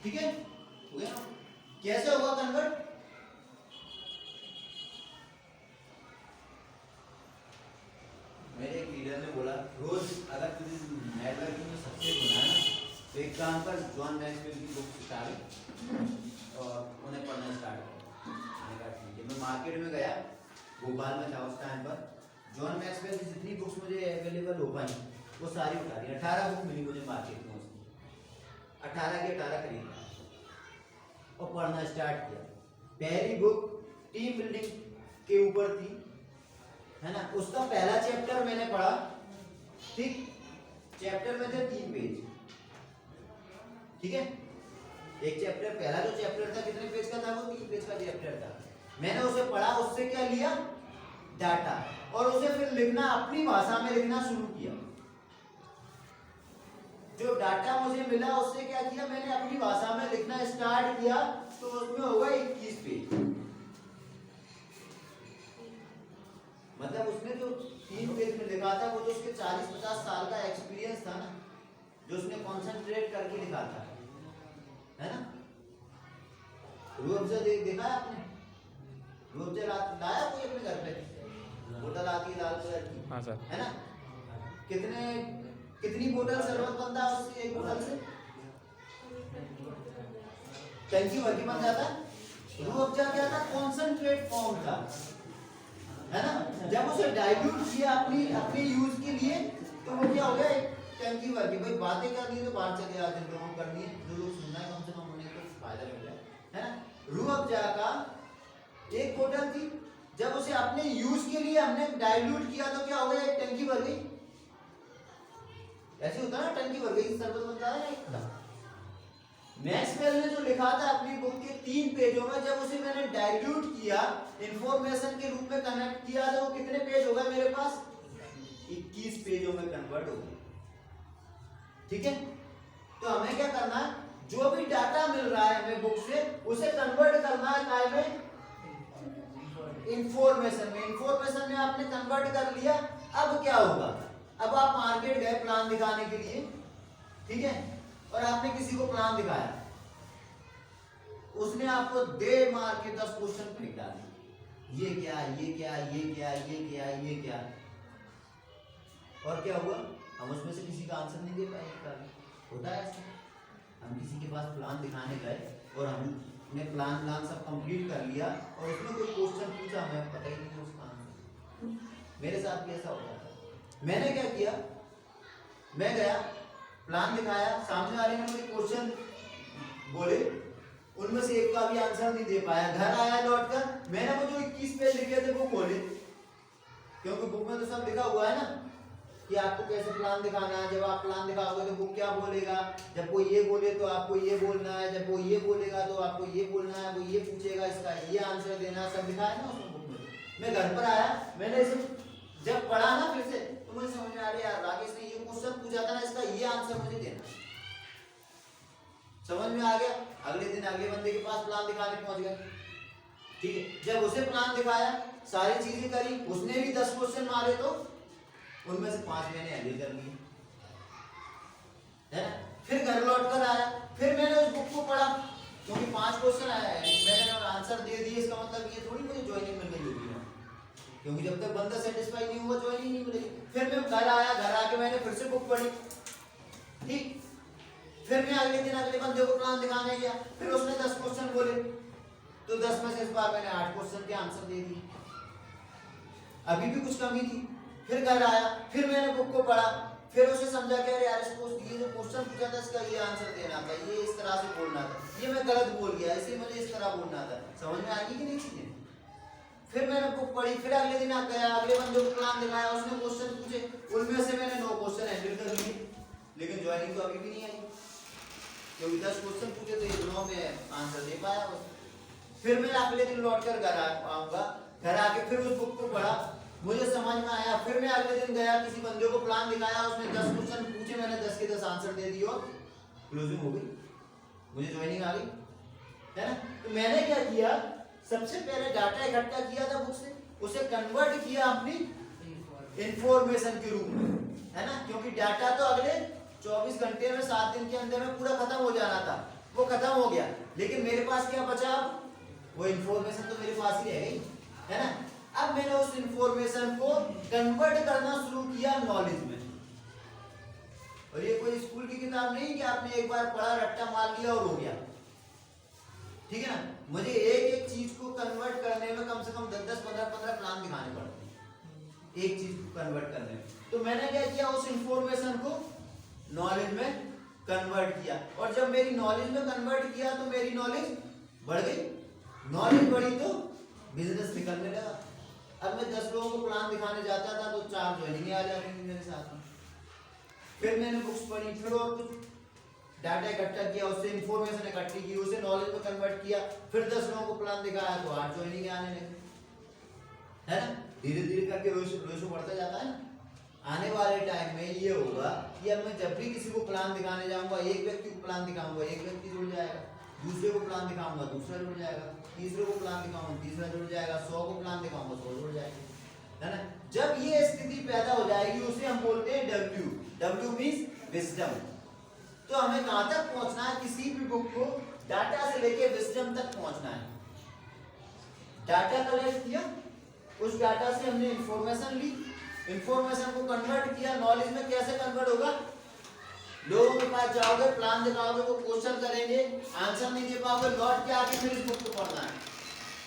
ठीक है, हो गया? कैसे होगा कन्वर्ट? मेरे एक लीडर ने बोला, रोज अगर तुझे नेटवर्किंग में सक्सेस होना है ना, तो एक काम कर, जॉन मैक्सवेल की बुक उतार और उन्हें पढ़ना स्टार्ट कर। मैंने कहा ठीक है। मैं मार्केट में गया, भोपाल में था उस टाइम पर, जॉन मैक्सवेल की जितनी बुक्स मुझे अवेलेबल हो पाई वो सारी उतारी। 18 बुक मिली मुझे मार्केट में उसकी, 18 की 18 खरीद और पढ़ना स्टार्ट किया। पहली बुक टीम बिल्डिंग के ऊपर थी, है ना? उसका पहला चैप्टर मैंने पढ़ा, ठीक? चैप्टर में थे 3 पेज, ठीक है? एक चैप्टर, पहला जो चैप्टर था कितने पेज का था, वो 3 पेज का चैप्टर था। मैंने उसे पढ़ा, उससे क्या लिया, डाटा, और उसे फिर लिखना, अपनी भाषा में लिखना शुरू किया। जो डाटा मुझे मिला उससे क्या किया, मैंने अपनी भाषा में लिखना स्टार्ट किया, तो उसमें होगा 21 पेज। मतलब उसने जो 3 पेज में लिखा था, वो जो उसके 40-50 साल का एक्सपीरियंस था ना, जो उसने कॉन्सेंट्रेट करके लिखा था, है ना? रूह अफ़ज़ा देखा है आपने? रूह अफ़ज़ा लाया कोई अपने घर पे? बोतल आती है लाल कलर की, हाँ सर, है ना? कितनी बोतल शरबत बनता है उससे, एक बोतल से टंकी भर के बन जाता है। रूह अफ़ज़ा क्या था, कॉन्सेंट्रेट फॉर्म था, है ना? जब उसे डाइल्यूट किया अपनी यूज के लिए, तो वो क्या हो गया, एक टंकी भर के। भाई बातें करनी है तो बाहर चले जाते हैं, लोगों करनी है, जो लोग सुनना है कम से कम उन्हें तो फायदा मिल जाए, है ना? रूह अफ़ज़ा का एक बोतल थी, जब उसे अपने यूज के लिए हमने डाइल्यूट किया तो क्या हो गया, एक टंकी भर गई। ऐसे होता है ना, टंकी भर गई, शरबत बनता है ना। मैक्सवेल ने जो लिखा था अपनी बुक के 3 पेजों में, जब उसे मैंने डाइल्यूट किया, इंफॉर्मेशन के रूप में कनेक्ट किया, तो वो कितने पेज हो गए मेरे पास, 21 पेजों में कन्वर्ट हो गए, ठीक है? तो हमें क्या करना है, जो भी डाटा मिल रहा है हमें बुक से, उसे कन्वर्ट करना है काय में, इंफॉर्मेशन में। इंफॉर्मेशन में आपने कन्वर्ट कर लिया, अब क्या होगा, अब आप मार्केट गए प्लान दिखाने के लिए, ठीक है? और आपने किसी को प्लान दिखाया, उसने आपको दे मार के 10 क्वेश्चन फेंक डाले, ये क्या, ये क्या, ये क्या, ये क्या, ये क्या, और क्या हुआ, हम उसमें से किसी का आंसर नहीं दे पाए। होता है ऐसा, हम किसी के पास प्लान दिखाने गए और हमने प्लान सब कंप्लीट कर लिया, और उसने कोई क्वेश्चन पूछा, हमें पता ही नहीं उसका आंसर। मेरे साथ भी ऐसा होता था। मैंने क्या किया, मैं गया, प्लान दिखाया, सामने वाले ने मुझे क्वेश्चन बोले, उनमें से एक का भी आंसर नहीं दे पाया। घर आया लौटकर, मैंने वो जो 21 पेज लिखे थे वो खोले, क्योंकि बुक में तो सब लिखा हुआ है ना, कि आपको कैसे प्लान दिखाना है। जब आप प्लान दिखाओगे तो बुक क्या बोलेगा, जब कोई ये बोले तो आपको ये बोलना है, जब वो ये बोलेगा तो आपको ये बोलना है, वो ये पूछेगा इसका ये आंसर देना है, सब दिखाया ना उसमें बुक में। मैं घर पर आया, मैंने इसे जब पढ़ा ना फिर से तो मुझे समझ में आ रहा यार राकेश ने ये क्वेश्चन पूछा था ना, इसका ये आंसर मुझे देना है। समझ में आ गया। अगले दिन अगले बंदे के पास प्लान दिखाने पहुंच गए, ठीक है। जब उसे प्लान दिखाया, सारी चीजें करी, उसने भी 10 क्वेश्चन मारे तो उनमें से 5 मैंने हैंडल कर लिए, है ना। फिर घर लौट कर आया, फिर मैंने उस बुक को पढ़ा, क्योंकि 5 क्वेश्चन आया है, मैंने आंसर दे दिए, इसका मतलब ये थोड़ी मुझे ज्वाइनिंग मिल गई होगी ना, क्योंकि जब तक बंदा सेटिस्फाई नहीं हुआ ज्वाइनिंग नहीं मिलेगी। फिर मैं घर आया, घर आके मैंने फिर से बुक पढ़ी, ठीक। फिर मैं अगले दिन अगले बंदे को प्लान दिखाने गया, फिर उसने 10 क्वेश्चन बोले, तो 10 में से इस बार मैंने 8 क्वेश्चन के आंसर दे दिए, अभी भी कुछ कमी थी। फिर घर आया, फिर मैंने बुक को पढ़ा, फिर उसे समझा कि अरे यार इसको ये जो क्वेश्चन पूछा था इसका ये आंसर देना था, ये इस तरह से बोलना था, ये मैं गलत बोल गया, इसे मुझे इस तरह बोलना था। समझ में आएगी कि नहीं चीजें। फिर मैंने बुक पढ़ी, फिर अगले दिन आ गया, अगले बंदे को प्लान दिखाया, उसने क्वेश्चन पूछे, उनमें से मैंने 9 क्वेश्चन हैंडल कर लिए, लेकिन ज्वाइनिंग तो अभी भी नहीं आई, क्योंकि 10 क्वेश्चन पूछे तो ये 9 में आंसर दे पाया बस। फिर मैं अगले दिन लौट कर घर आऊंगा, घर आके फिर उस बुक को पढ़ा, मुझे समझ में आया। फिर मैं अगले दिन गया, किसी बंदे को प्लान दिखाया, उसने 10 क्वेश्चन पूछे, मैंने 10 के 10 आंसर दे दिए और क्लोजिंग हो गई, मुझे ज्वाइनिंग आ गई, है ना। तो मैंने क्या किया, सबसे पहले डाटा इकट्ठा किया था बुक से, उसे कन्वर्ट किया अपनी इंफॉर्मेशन के रूप में, है ना। क्योंकि डाटा तो अगले 24 घंटे में 7 दिन के अंदर में पूरा खत्म हो जाना था, वो खत्म हो गया, लेकिन मेरे पास क्या बचा, वो इंफॉर्मेशन तो मेरे पास ही रह गई, है ना। अब मैंने उस इंफॉर्मेशन को कन्वर्ट करना शुरू किया नॉलेज में। और ये कोई स्कूल की किताब नहीं कि आपने एक बार पढ़ा, रट्टा मार लिया और हो गया, ठीक है ना। मुझे एक एक चीज को कन्वर्ट करने में कम से कम 10-10, 15-15 प्लान दिखाने पड़ते हैं एक चीज को कन्वर्ट करने में। तो मैंने क्या किया, उस इंफॉर्मेशन को नॉलेज में कन्वर्ट किया, और जब मेरी नॉलेज में कन्वर्ट किया तो मेरी नॉलेज बढ़ गई, नॉलेज बढ़ी तो बिजनेस निकलने लगा। अब मैं 10 लोगों को प्लान दिखाने जाता था तो 4 ज्वाइनिंग आ जाती थी मेरे साथ में। फिर मैंने बुक्स पढ़ी, फिर और कुछ डाटा इकट्ठा किया, उससे इंफॉर्मेशन इकट्ठी की, उसे नॉलेज में कन्वर्ट किया, फिर 10 लोगों को प्लान दिखाया तो 8 ज्वाइनिंग आने लगे, है ना। धीरे धीरे करके रेशो बढ़ता जाता है ना। आने वाले टाइम में ये होगा कि अब मैं जब भी किसी को प्लान दिखाने जाऊंगा, एक व्यक्ति को प्लान दिखाऊंगा, एक व्यक्ति जुड़ जाएगा, दूसरे को प्लान दिखाऊंगा, दूसरा जुड़ जाएगा, तीसरे को प्लान दिखाऊंगा, तीसरा जुड़ जाएगा, 100 को प्लान दिखाऊंगा, 100 जुड़ जाएगा, है ना। जब ये स्थिति पैदा हो जाएगी उसे हम बोलते हैं W मींस विजडम। तो हमें कहां तक पहुंचना है, किसी भी बुक को डाटा से लेके विजडम तक पहुंचना है। डाटा कलेक्ट किया, उस डाटा से हमने इंफॉर्मेशन ली, इंफॉर्मेशन को कन्वर्ट किया, नॉलेज में कैसे कन्वर्ट होगा, लोगों के पास जाओगे, प्लान दिखाओगे, वो क्वेश्चन करेंगे, आंसर नहीं दे पाओगे, लौट के आके फिर इस बुक को पढ़ना है,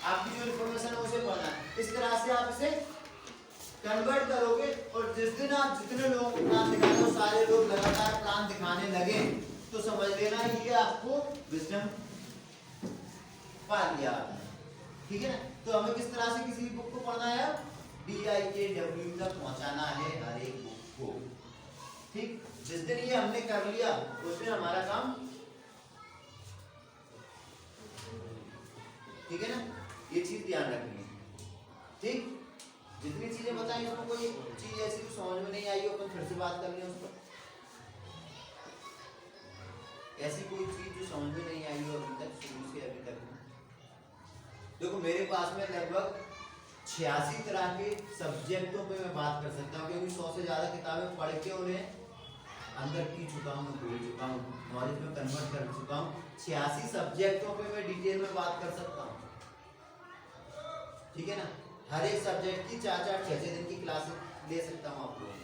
आपकी जो इंफॉर्मेशन है उसे पढ़ना है। इस तरह से आप इसे कन्वर्ट करोगे, और जिस दिन आप जितने लोगों को प्लान दिखाते हो सारे लोग लगातार प्लान दिखाने लगे तो समझ लेना ये आपको विजडम पा लिया, ठीक है ना। तो हमें किस तरह से किसी भी बुक को पढ़ना है, DIKW तक पहुंचाना है हर एक बुक को, ठीक। जिस दिन ये हमने कर लिया उस दिन हमारा काम, ठीक है ना। ये चीज ध्यान रखनी है, ठीक। जितनी चीजें बताई उसमें कोई चीज ऐसी समझ में नहीं आई हो अपन फिर से बात कर लें उस पर, ऐसी कोई चीज जो समझ में नहीं आई हो अभी तक, शुरू से अभी तक। देखो मेरे पास में लगभग 86 तरह के सब्जेक्टों पे मैं बात कर सकता हूँ, क्योंकि 100 से ज्यादा किताबें पढ़ के उन्हें अंदर की चुका हूँ, बोल चुका हूँ, नॉलेज में कन्वर्ट कर चुका हूँ। 86 सब्जेक्टों पे मैं डिटेल में बात कर सकता हूँ, ठीक है ना। हर एक सब्जेक्ट की 4-4, 6-6 दिन की क्लास ले सकता हूँ आप लोगों,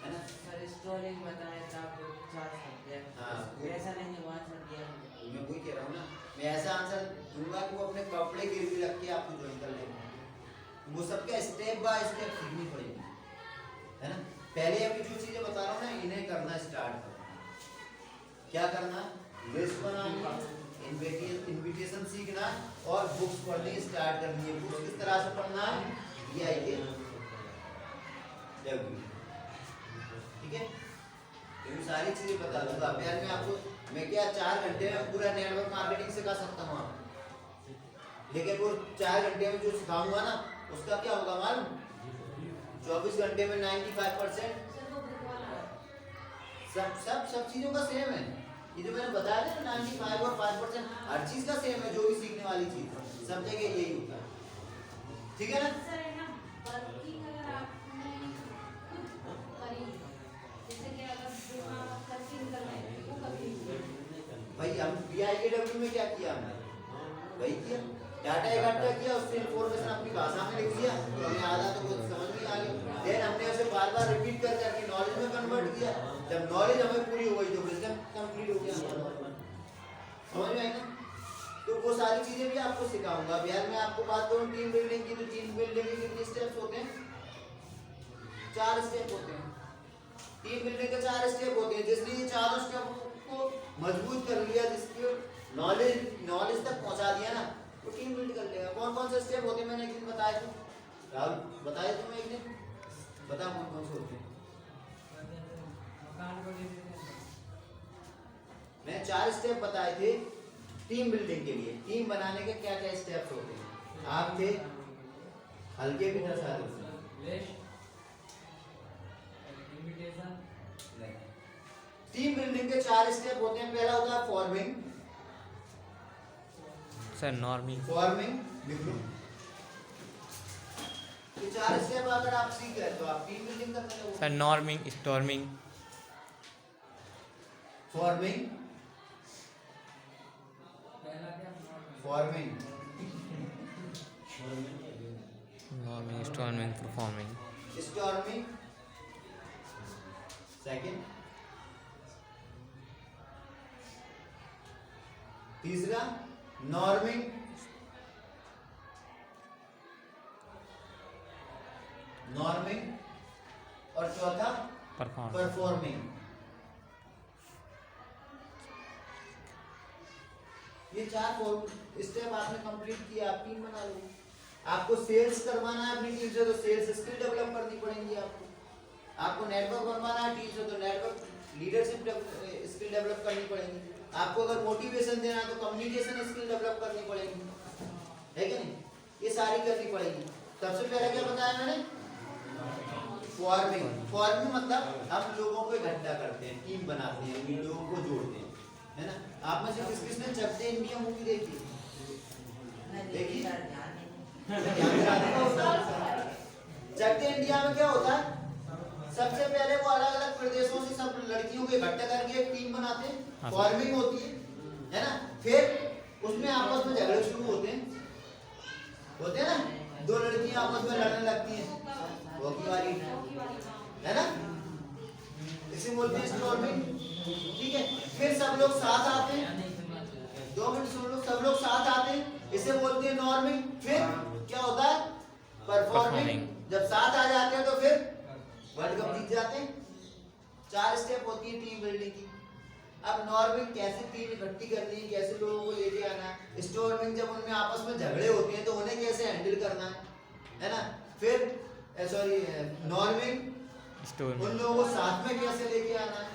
है ना। सर स्टोरेज बताया था आपको 4 सब्जेक्ट, हाँ, ऐसा नहीं हुआ सर दिया मैं वही कह रहा हूँ ना, मैं ऐसा आंसर दूंगा कि वो अपने कपड़े गिरवी रख के आपको ज्वाइन कर लेंगे, वो सबका स्टेप बाय स्टेप सीखनी पड़ेगी, है ना। पहले अभी जो चीजें बता रहा हूँ ना, इन्हें करना स्टार्ट करना। क्या करना, लिस्ट बनाना, इन्विटेशन सीखना और बुक्स पढ़नी स्टार्ट करनी है। बुक्स किस तरह से पढ़ना है, DIKW, ठीक है, तो ये सारी चीजें बता दूंगा। यार मैं क्या 4 घंटे में पूरा नेटवर्क मार्केटिंग सिखा सकता हूँ आपको, लेकिन वो 4 घंटे में जो सिखाऊंगा ना उसका क्या होगा मालूम, 24 घंटे में 95% सब चीजों का सेम है। ये जो मैंने बताया था ना 95 और 5% हर चीज का सेम है, जो भी सीखने वाली चीज सब जगह यही होता है, ठीक है ना। सर है ना, वर्किंग अगर आपने खुद करी, जैसे कि अगर जो काम आप करके निकल रहे हैं वो कभी भाई हम BIKW में क्या किया हमने, वही किया, डाटा इकट्ठा किया, उससे इंफॉर्मेशन अपनी भाषा में लिख दिया, तो हमें आधा तो कुछ समझ नहीं आ गया, देन हमने उसे बार बार रिपीट कर करके नॉलेज में कन्वर्ट किया। जब नॉलेज हमें पूरी हो गई तो विजडम कंप्लीट हो गया, समझ में आई ना। तो वो सारी चीजें भी आपको सिखाऊंगा। अब यार मैं आपको बात करूं टीम बिल्डिंग की, तो टीम बिल्डिंग के कितने स्टेप्स होते हैं, 4 स्टेप होते हैं। टीम बिल्डिंग के 4 स्टेप होते हैं, जिसने ये चारों स्टेप को मजबूत कर लिया, जिसके नॉलेज तक पहुंचा दिया ना, वो टीम बिल्ड कर लेगा। कौन कौन से स्टेप होते हैं मैंने एक दिन बताए थे, राहुल बताए थे, मैं एक दिन बता कौन कौन से होते हैं। मकान को दे देते हैं। मैं 4 स्टेप बताए थे टीम बिल्डिंग के लिए, टीम बनाने के क्या क्या स्टेप्स होते हैं। आप थे हल्के भी था शायद उसमें। लिस्ट, इनविटेशन, टीम बिल्डिंग के 4 स्टेप होते हैं। पहला होता है फॉर्मिंग, सर नॉर्मिंग। फॉर्मिंग लिख लो। ये 4 स्टेप अगर आप सीख गए तो आप टीम बिल्डिंग कर सकते हो। सर नॉर्मिंग, स्टॉर्मिंग, फॉर्मिंग, पहला क्या forming, norming, storming, performing. Storming second, तीसरा नॉर्मिंग, और चौथा परफॉर्मिंग। परफॉर्मिंग। ये 4 स्टेप आपने कंप्लीट किया, आप टीम बना लो। आपको सेल्स करवाना है अपनी टीम से तो सेल्स स्किल डेवलप करनी पड़ेगी आपको नेटवर्क बनवाना है टीम से तो नेटवर्क लीडरशिप स्किल डेवलप करनी पड़ेगी। आपको अगर मोटिवेशन देना है तो कम्युनिकेशन स्किल डेवलप करनी पड़ेगी, है कि नहीं, ये सारी करनी पड़ेगी। सबसे पहले क्या बताया मैंने, फॉर्मिंग मतलब हम लोगों को इकट्ठा करते हैं, टीम बनाते हैं, लोगों को जोड़ते हैं, है ना। आप में से किस किसने चक दे इंडिया मूवी देखी, देखी? चक दे इंडिया में क्या होता है, सबसे पहले वो अलग अलग प्रदेशों से सब लड़कियों को इकट्ठा करके एक टीम बनाते हैं, फॉर्मिंग होती है ना। फिर उसमें आपस में झगड़े शुरू होते हैं ना, 2 लड़कियां आपस में लड़ने लगती हैं, हॉकी वाली, है ना, इसे बोलते हैं स्टॉर्मिंग, ठीक है। फिर सब लोग साथ आते हैं, 2 मिनट सुन लो, सब लोग साथ आते हैं, इसे बोलते हैं नॉर्मिंग। फिर क्या होता है, परफॉर्मिंग। जब साथ आ जाते हैं तो फिर वर्ल्ड कप जीत जाते हैं। 4 स्टेप होती है टीम बिल्डिंग की। अब नॉर्मिंग कैसे टीम इकट्ठी करनी है, कैसे लोगों को लेके आना है। स्टॉर्मिंग जब उनमें आपस में झगड़े होते हैं तो उन्हें कैसे हैंडल करना है ना। फिर नॉर्मिंग उन लोगों को साथ में कैसे लेके आना है।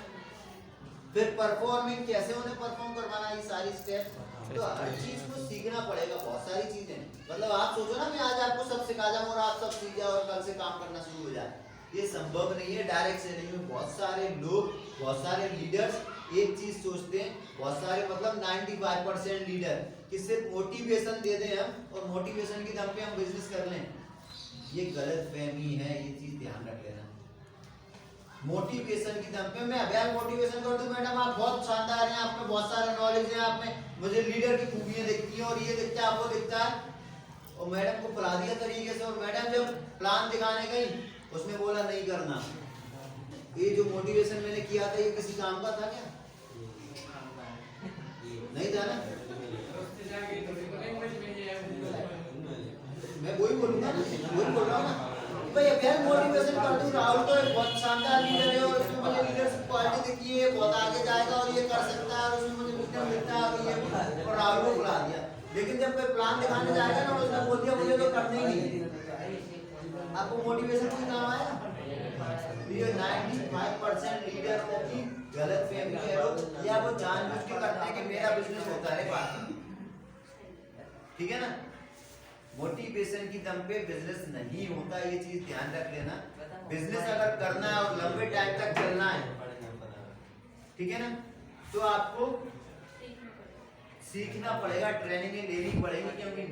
फिर परफॉर्मिंग कैसे उन्हें परफॉर्म करवाना है। ये सारी स्टेप तो हर चीज को सीखना पड़ेगा, बहुत सारी चीजें। मतलब आप सोचो ना मैं आज आपको सब सिखा जाऊं और आप सब सीख जाओ और कल से काम करना शुरू हो जाए, ये संभव नहीं है डायरेक्ट से नहीं। बहुत सारे लोग, बहुत सारे लीडर्स एक चीज सोचते हैं, बहुत सारे मतलब 95% लीडर कि सिर्फ मोटिवेशन दे दें हम और मोटिवेशन की दम पे हम बिजनेस कर लें, ये गलत फहमी है, ये चीज ध्यान रख लेना। मोटिवेशन की दम पे मैं अभी मोटिवेशन कर दूं मैडम आप बहुत शानदार हैं, आप में बहुत सारा नॉलेज है, आप में मुझे लीडर की खूबियां दिखती हैं और ये दिखता है आपको दिखता है, और मैडम को पढ़ा दिया तरीके से, और मैडम जब प्लान दिखाने गई उसने बोला नहीं करना। ये जो मोटिवेशन मैंने किया था ये किसी काम का था क्या, नहीं था ना। मैं वही बोलूंगा ना, वही बोल रहा हूँ ना भाई अगर मोटिवेशन कर दूं राहुल तो एक बहुत शानदार लीडर है और उसमें मुझे लीडरशिप क्वालिटी दिखी है, बहुत आगे जाएगा और ये कर सकता है और उसमें मुझे विजडम मिलता है और ये, और राहुल को बुला दिया। लेकिन जब कोई प्लान दिखाने जाएगा ना उसने बोल दिया मुझे तो करना ही नहीं, आपको मोटिवेशन कोई काम आएगा। ये 95% गलत फहमी है लोग, या वो जानबूझ के करते हैं कि मेरा बिजनेस होता है बात, ठीक है ना। मोटिवेशन की दम पे बिजनेस नहीं होता, ये चीज ध्यान रख लेना। बिजनेस अगर करना है और लंबे टाइम तक चलना है, ठीक है ना, तो आपको सीखना पड़ेगा, ट्रेनिंग लेनी पड़ेगी, क्योंकि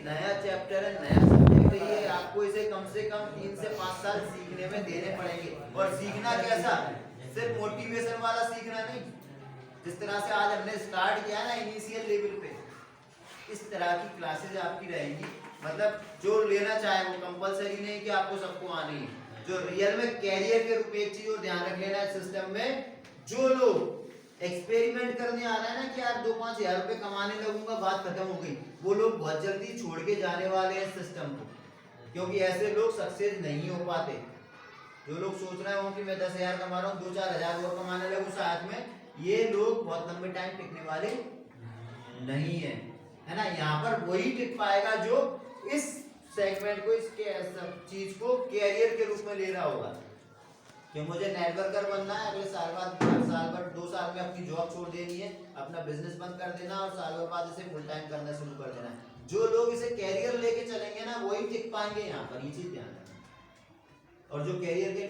नया चैप्टर है, नया सब्जेक्ट है ये, आपको इसे कम से कम 3 से 5 साल सीखने में देने पड़ेंगे। और सीखना कैसा, सिर्फ मोटिवेशन वाला सीखना नहीं, जिस तरह से आज हमने स्टार्ट किया ना इनिशियल लेवल पे, इस तरह की क्लासेज आपकी रहेंगी। मतलब जो लेना चाहे वो कंपलसरी नहीं कि आपको सबको आनी है, जो रियल में कैरियर के रूप में एक चीज और ध्यान रख लेना है सिस्टम में, जो लोग एक्सपेरिमेंट करने आ रहा है ना कि यार 2-5 हजार रुपए कमाने लगूंगा, बात खत्म हो गई, वो लोग बहुत जल्दी छोड़ के जाने वाले हैं सिस्टम को, क्योंकि ऐसे लोग सक्सेस नहीं हो पाते। जो लोग सोच रहे हो कि मैं 10,000 कमा रहा हूँ, 2-4 हजार और कमाने लगूं साथ में, ये लोग बहुत लंबे टाइम टिकने वाले नहीं है, है ना। यहाँ पर वही टिक पाएगा जो इस सेगमेंट को, इसके सब चीज को कैरियर के रूप में ले रहा होगा कि मुझे नेटवर्कर बनना है, अगले साल बाद 2 साल में अपनी जॉब छोड़ देनी है, अपना बिजनेस बंद कर देना और साल भर बाद इसे फुल टाइम करना शुरू कर देना है। जो लोग इसे कैरियर लेके चलेंगे ना, वही टिक पाएंगे यहाँ पर, ये चीज ध्यान रखना। और जो कैरियर के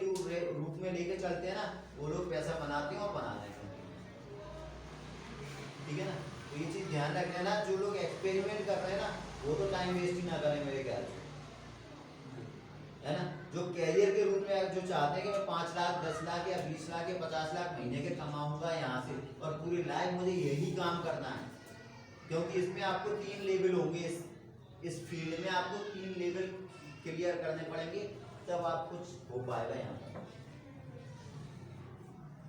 रूप में लेके चलते हैं ना, वो लोग पैसा बनाते हैं और बनाते हैं, ठीक है ना। तो ये चीज ध्यान रख लेना, जो लोग एक्सपेरिमेंट कर रहे हैं ना, वो तो टाइम वेस्ट ही ना करें मेरे ख्याल से, है ना। जो कैरियर के रूप में जो चाहते हैं कि मैं 5 लाख 10 लाख या 20 लाख या 50 लाख महीने के कमाऊंगा यहाँ से और पूरी लाइफ मुझे यही काम करना है, क्योंकि इसमें आपको 3 लेवल होंगे, इस फील्ड में आपको 3 लेवल क्लियर करने पड़ेंगे, तब आप कुछ हो पाएगा यहाँ पर,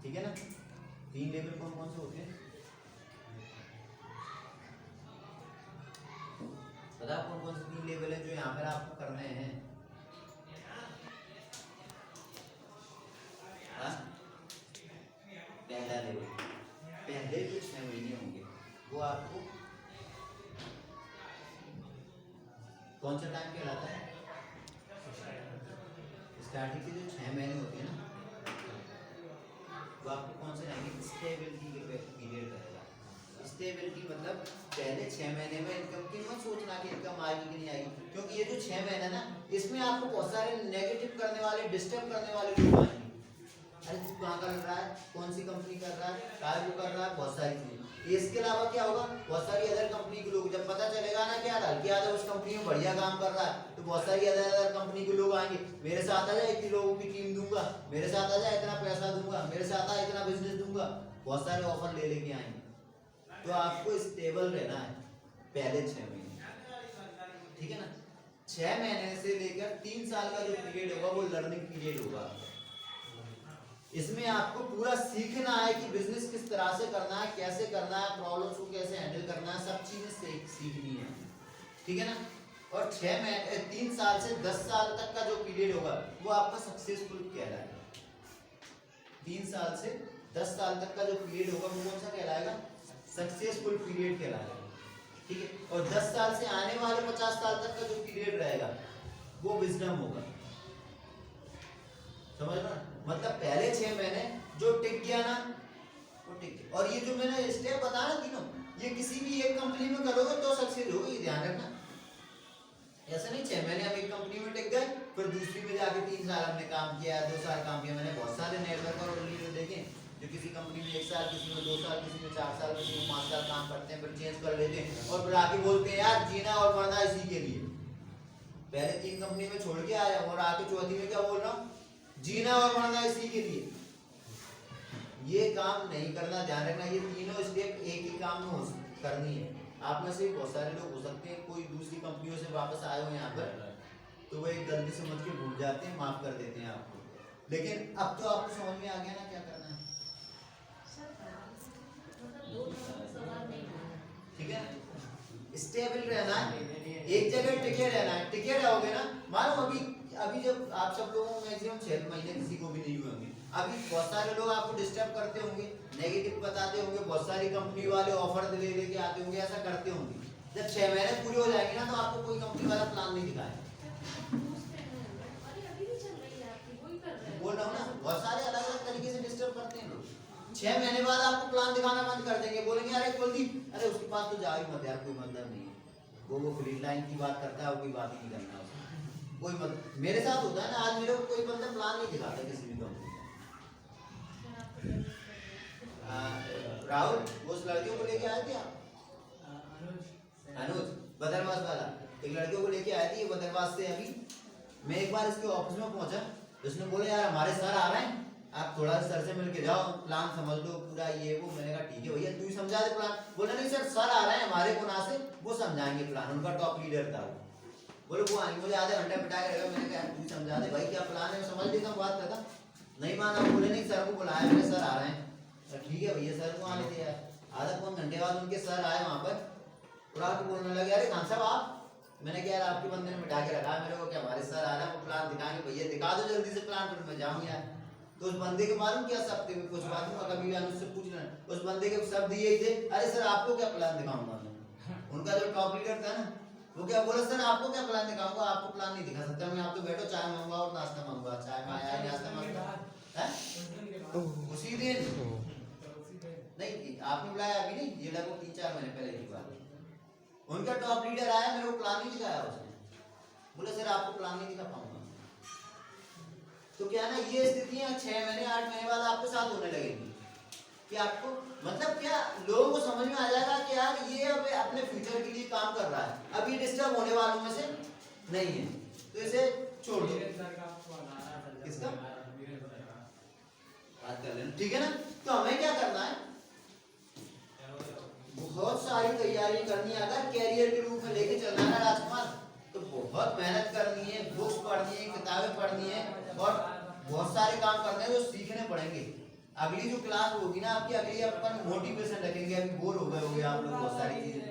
ठीक है ना। 3 लेवल कौन कौन से होते हैं पता, कौन कौन से 3 लेवल है जो यहाँ पर आपको करने हैं। पहला लेवल, पहले जो 6 महीने होंगे वो आपको कौन सा टाइम कहलाता है, स्टार्टिंग के जो 6 महीने होते हैं ना, वो आपको कौन से रहेंगे, स्टेबिलिटी के पीरियड रहेगा। स्टेबिलिटी मतलब पहले 6 महीने में इनकम की मत सोचना कि इनकम आएगी कि नहीं आएगी, क्योंकि ये जो 6 महीने ना, इसमें आपको बहुत सारे नेगेटिव करने वाले, डिस्टर्ब करने वाले लोग आएंगे। अरे तू कहाँ कर रहा है, कौन सी कंपनी कर रहा है, क्या वो कर रहा है, बहुत सारी चीजें। इसके अलावा क्या होगा, बहुत सारी अदर कंपनी के लोग, जब पता चलेगा ना कि यार हल्के यादव उस कंपनी में बढ़िया काम कर रहा है, तो बहुत सारी अदर कंपनी के लोग आएंगे, मेरे साथ आ जाए, इतने लोगों की टीम दूंगा, मेरे साथ आ जाए, इतना पैसा दूंगा, मेरे साथ आ इतना बिजनेस दूंगा, बहुत सारे ऑफर ले लेके आएंगे। तो आपको स्टेबल रहना है पहले 6 महीने, ठीक है ना। 6 महीने से लेकर 3 साल का जो पीरियड होगा वो लर्निंग पीरियड होगा। इसमें आपको पूरा सीखना है कि बिजनेस किस तरह से करना है, कैसे करना है, प्रॉब्लम्स को कैसे हैंडल करना है, सब चीजें सीखनी है, ठीक है ना। और 3 साल से 10 साल तक का जो पीरियड होगा वो आपका सक्सेसफुल कहलाएगा। 3 साल से 10 साल तक का जो पीरियड होगा वो कौन सा कहलाएगा, सक्सेसफुल पीरियड कहलाएगा, ठीक है। और 10 साल से आने वाले 50 साल तक का जो पीरियड रहेगा वो विजडम होगा, समझ रहे ना। मतलब पहले 6 महीने जो टिक गया ना वो टिक गया। और ये जो मैंने स्टेप बताया ना तीनों, ये किसी भी एक कंपनी में करोगे तो सक्सेस होगी, ये ध्यान रखना। ऐसा नहीं 6 महीने हम एक कंपनी में टिक गए, फिर दूसरी में जाके 3 साल हमने काम किया, 2 साल काम किया। मैंने बहुत सारे नेटवर्क और लीडर देखे जो किसी कंपनी में 1 साल, किसी में 2 साल, किसी में 4 साल, किसी में 5 साल काम करते हैं, फिर चेंज कर लेते हैं और फिर आके बोलते हैं यार जीना और मरना इसी के लिए। पहले 3 कंपनी में छोड़ के आया और आके चौथी में क्या बोल रहा हूँ, जीना और मरना इसी के लिए। ये काम नहीं करना, ध्यान रखना। ये तीनों स्टेप एक ही काम में करनी है। आप में से बहुत सारे लोग हो सकते हैं कोई दूसरी कंपनियों से वापस आए हो यहाँ पर, तो वो एक गलती समझ के भूल जाते हैं, माफ कर देते हैं आपको। लेकिन अब तो आपको समझ में आ गया ना क्या करना है, ठीक है। स्टेबल रहना है, एक जगह टिके रहना है। टिके रहोगे ना, मानो अभी जब आप सब लोगों को मैक्सिमम 6 महीने किसी को भी नहीं हुए होंगे, अभी बहुत सारे लोग आपको डिस्टर्ब करते होंगे, नेगेटिव बताते होंगे, बहुत सारी कंपनी वाले ऑफर ले लेके आते होंगे, ऐसा करते होंगे। जब 6 महीने पूरे हो जाएंगे ना, तो आपको कोई कंपनी वाला प्लान नहीं दिखाएगा। बोल रहा हूँ ना, बहुत सारे अलग अलग तरीके से डिस्टर्ब करते हैं लोग। 6 महीने बाद आपको प्लान दिखाना बंद कर देंगे, बोलेंगे अरे कुलदीप अरे उसके पास तो जा ही मत यार, कोई मतलब नहीं है, वो फ्री लाइन की बात करता है, वो कोई बात ही नहीं करना उसको, कोई मतलब मेरे साथ होता है ना, आज मेरे को कोई बंदा प्लान नहीं दिखाता किसी भी कंपनी का। राहुल वो उस लड़कियों को लेके आए थे आप, अनुज बदरवास वाला, एक लड़कियों को लेके आए थे ये बदरवास से। अभी मैं एक बार इसके ऑफिस में पहुंचा, उसने बोला यार हमारे सर आ रहे हैं, आप थोड़ा सर से मिलके जाओ, प्लान समझ लो पूरा ये वो। मैंने कहा ठीक है भैया तू ही समझा दे प्लान। बोला नहीं सर आ रहे हैं हमारे गुना से, वो समझाएंगे प्लान, उनका टॉप लीडर था वो। बोले वो आएंगे, मुझे आधे घंटे बिठा के रखा। मैंने कहा तू ही समझा दे भाई क्या प्लान है, समझ लेता हूँ बात करता। नहीं माना, बोले नहीं सर को बुलाया मैंने, सर आ रहे हैं। ठीक है भैया सर को आने दिया। आधा पौन घंटे बाद उनके सर आए वहाँ पर, और आके बोलने लगे अरे खान साहब आप। मैंने कहा यार आपके बंदे ने बिठा के रखा है मेरे को, क्या हमारे सर आ रहे हैं, वो प्लान दिखाएंगे, भैया दिखा दो जल्दी से प्लान, फिर मैं जाऊँ यार। तो उस बंदे के मालूम क्या सब थे, कुछ बात कभी भी उससे पूछ लेना, उस बंदे के शब्द यही थे अरे सर आपको क्या प्लान दिखाऊंगा मैं। उनका जो टॉप लीडर था ना, वो क्या बोला सर आपको क्या प्लान दिखाऊंगा, आपको प्लान नहीं दिखा सकता मैं, आप तो बैठो चाय मांगूंगा और नाश्ता मांगूंगा, चाय में आया नाश्ता मांगूंगा उसी दिन। नहीं आपने बुलाया अभी नहीं, ये लगभग 3-4 महीने पहले की बात। उनका टॉप लीडर आया, मेरे को प्लान नहीं दिखाया उसने, बोले सर आपको प्लान नहीं दिखा पाऊंगा। तो क्या ना ये स्थितियां 6 महीने 8 महीने बाद आपके साथ होने लगेगी कि आपको मतलब क्या लोगों को समझ में आ जाएगा कि यार ये अब अपने फ्यूचर के लिए काम कर रहा है, अब ये डिस्टर्ब होने वालों में से नहीं है, तो इसे छोड़ दो। किसका बात कर लेना, ठीक है ना। तो हमें क्या करना है, बहुत सारी तैयारी करनी है। अगर कैरियर के रूप में लेके चलना है राजकुमार, तो बहुत मेहनत करनी है, बुक्स पढ़नी है, किताबें पढ़नी है, और बहुत सारे काम करने हैं जो सीखने पड़ेंगे। अगली जो क्लास होगी ना आपकी, अगली अपन मोटिवेशन रखेंगे। अभी बोर हो गए होंगे आप लोग बहुत सारी चीजें,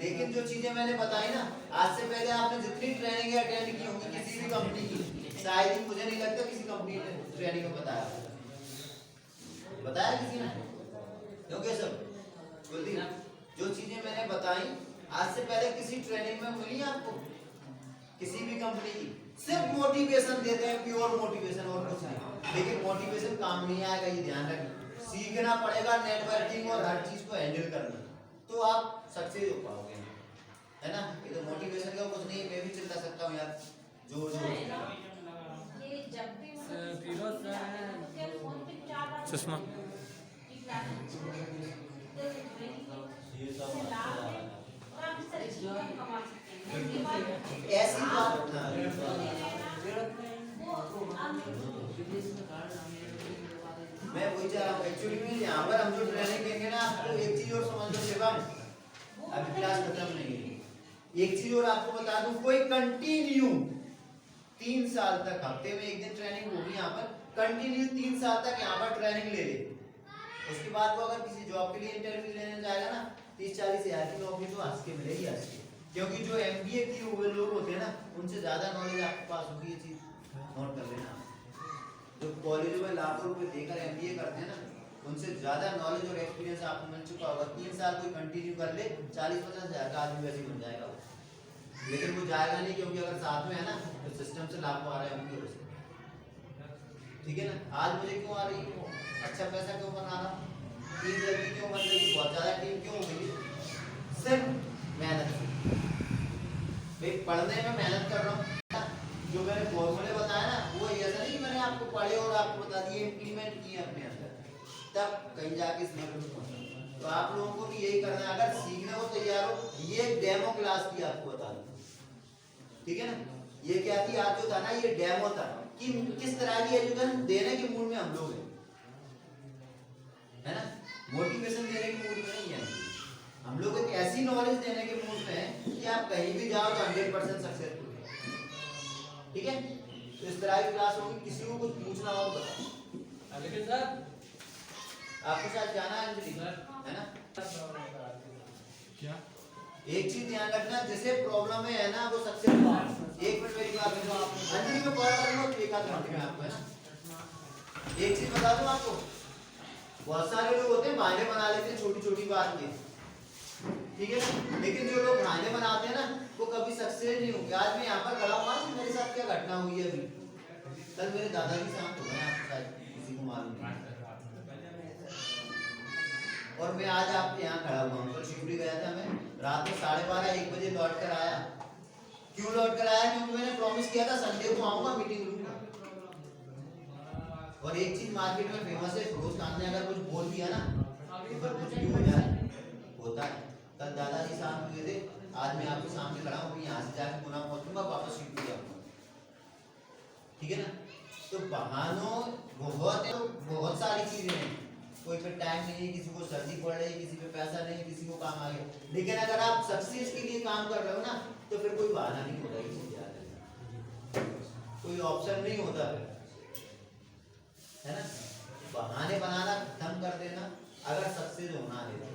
लेकिन जो चीजें मैंने बताई ना, आज से पहले आपने जितनी ट्रेनिंग अटेंड की होंगी किसी भी कंपनी की, शायद ही मुझे नहीं लगता किसी कंपनी ने ट्रेनिंग में बताया किसी ने, क्योंकि सब जो चीजें मैंने बताई आज से पहले किसी ट्रेनिंग में मिली आपको, किसी भी कंपनी की। सिर्फ मोटिवेशन देते हैं, प्योर मोटिवेशन और कुछ नहीं। लेकिन मोटिवेशन काम नहीं आएगा, ये ध्यान रखिए। सीखना पड़ेगा नेटवर्किंग और हर चीज को हैंडल करना, तो आप सक्सेस हो पाओगे, है ना। ये तो मोटिवेशन का कुछ नहीं, मैं भी चिल्ला सकता हूँ यार जो ये जब भी सुषमा ऐसी बात मैं वही चाह रहा हूँ एक्चुअली में। यहाँ पर हम जो ट्रेनिंग देंगे ना आपको, एक चीज और समझ लो शिवम, अभी क्लास खत्म नहीं है। एक चीज और आपको बता दूं, कोई कंटिन्यू 3 साल तक, हफ्ते में एक दिन ट्रेनिंग होगी यहाँ पर, कंटिन्यू 3 साल तक यहाँ पर ट्रेनिंग ले ले, उसके बाद वो अगर किसी जॉब के लिए इंटरव्यू लेने जाएगा ना, 30-40 हजार की नौकरी तो हंस के मिलेगी हंस के। क्योंकि जो MBA किए हुए लोग होते हैं ना, उनसे ज्यादा नॉलेज आपके पास होगी, ये चीज नोट कर लेना। जो कॉलेज में लाखों रुपए देकर MBA करते हैं ना, उनसे ज्यादा नॉलेज और एक्सपीरियंस आपको मिल चुका होगा। 3 साल कोई कंटिन्यू कर ले, 40-50 हजार का आदमी वैसे बन जाएगा, लेकिन वो जाएगा नहीं, क्योंकि अगर साथ में है ना तो सिस्टम से लाखों आ रहे होंगे उसे, ठीक है ना। आज मुझे क्यों आ रही है, अच्छा पैसा क्यों बना रहा हूँ, टीम जल्दी क्यों बन रही, बहुत ज्यादा टीम क्यों हो गई, सिर्फ मेहनत। भाई पढ़ने में मेहनत कर रहा हूँ, जो मैंने फॉर्मूले बताया ना, वो ऐसा नहीं कि मैंने आपको पढ़े और आपको बता दिए, इम्प्लीमेंट किए अपने अंदर, तब कहीं जाके इस लेवल पे पहुंचा। तो आप लोगों को भी यही करना है, अगर सीखने को तैयार हो। ये डेमो क्लास की आपको बता दूं, ठीक है ना। ये क्या थी आज जो था ना, ये डेमो था कि किस तरह की एजुकेशन देने के मूड में हम लोग हैं, है ना। मोटिवेशन देने के मूड में नहीं है हम लोग, एक ऐसी नॉलेज देने के मूड में है कि आप कहीं भी जाओ तो 100% सक्सेसफुल है, ठीक है। तो इस तरह की क्लास होगी, किसी को कुछ पूछना हो तो बताओ। लेकिन सर आपको शायद जाना है अंजलि, है ना। क्या एक चीज ध्यान रखना, जिसे प्रॉब्लम है ना वो सक्सेस। एक मिनट मेरी बात सुनो, अंजलि को कॉल करूंगा तो एक आध घंटे में आपको, है ना। एक चीज बता दूं आपको, बहुत सारे लोग होते हैं बहाने बना लेते हैं छोटी छोटी बात के, ठीक है ना। लेकिन जो लोग बहाने बनाते हैं ना, वो कभी सक्सेस नहीं होंगे। आज मैं यहाँ पर खड़ा हुआ, मेरे साथ क्या घटना हुई है अभी, कल मेरे दादाजी शांत हो गए, आपको शायद किसी को मालूम नहीं, और मैं आज आपके यहाँ खड़ा हुआ हूँ। कल शिवपुरी गया था, मैं रात में 12:30-1 बजे लौट कर आया। क्यों लौट कर आया? क्योंकि मैंने प्रॉमिस किया था संडे को आऊंगा, मीटिंग लूंगा। और एक चीज मार्केट में फेमस है, फिरोज खान ने अगर कुछ बोल दिया ना तो फिर कुछ भी हो जाए, होता है। कल दादाजी साहब हुए थे, आज मैं आपके सामने खड़ा हूँ, यहाँ से जाकर पुनः पहुंचूंगा, वापस शिवपुरी आऊंगा, ठीक है ना। तो बहानों बहुत है, बहुत सारी चीजें हैं। कोई पे टाइम नहीं है, किसी को सर्दी पड़ रही है, किसी पे पैसा नहीं, किसी को काम आ गया। लेकिन अगर आप सक्सेस के लिए काम कर रहे हो ना, तो फिर कोई बहाना नहीं होता, ये चीज याद रखना। कोई ऑप्शन नहीं होता फिर, है ना। बहाने बनाना खत्म कर देना अगर सक्सेस होना है तो,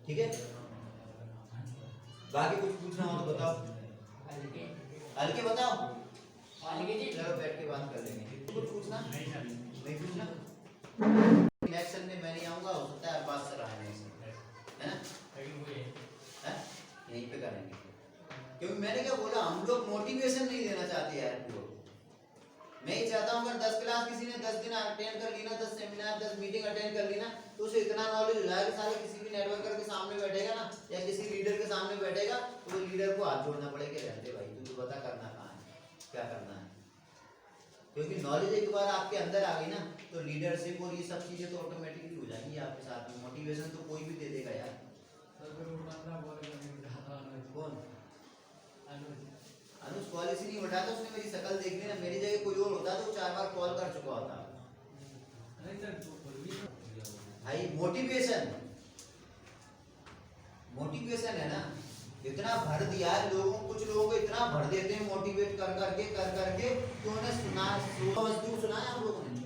ठीक है। बाकी कुछ पूछना हो तो बताओ, हल्के बताओ। चलो बैठ के बात कर लेंगे। कुछ पूछना नहीं पूछना। इलेक्शन में मैं नहीं आऊंगा, हो सकता है अब्बास सर आए, है ना, है? यहीं पे करेंगे। क्योंकि मैंने क्या बोला, हम लोग मोटिवेशन नहीं देना चाहते यार को। मैं ही चाहता हूँ अगर 10 क्लास किसी ने 10 दिन अटेंड कर ली ना, 10 सेमिनार 10 मीटिंग अटेंड कर ली ना, तो उसे इतना नॉलेज हो जाएगा, सारे किसी भी नेटवर्कर के सामने बैठेगा ना, या किसी लीडर के सामने बैठेगा, तो वो लीडर को हाथ जोड़ना पड़ेगा, रहते भाई तू तो बता करना कहाँ है, क्या करना है। क्योंकि नॉलेज एक बार आपके अंदर आ गई ना, तो लीडरशिप और ये सब चीजें तो ऑटोमेटिकली हो जाएंगी आपके साथ में। मोटिवेशन तो कोई भी दे देगा यार। कौन? अनुज कॉल इसी नहीं उठाता, उसने मेरी शक्ल देख ली ना, मेरी जगह कोई और होता तो 4 बार कॉल कर चुका होता। भाई मोटिवेशन, मोटिवेशन है ना, इतना भर दिया है लोगों, कुछ लोगों को इतना भर देते हैं मोटिवेट कर करके कि उन्हें सुना, मजदूर सुना है आप लोगों ने,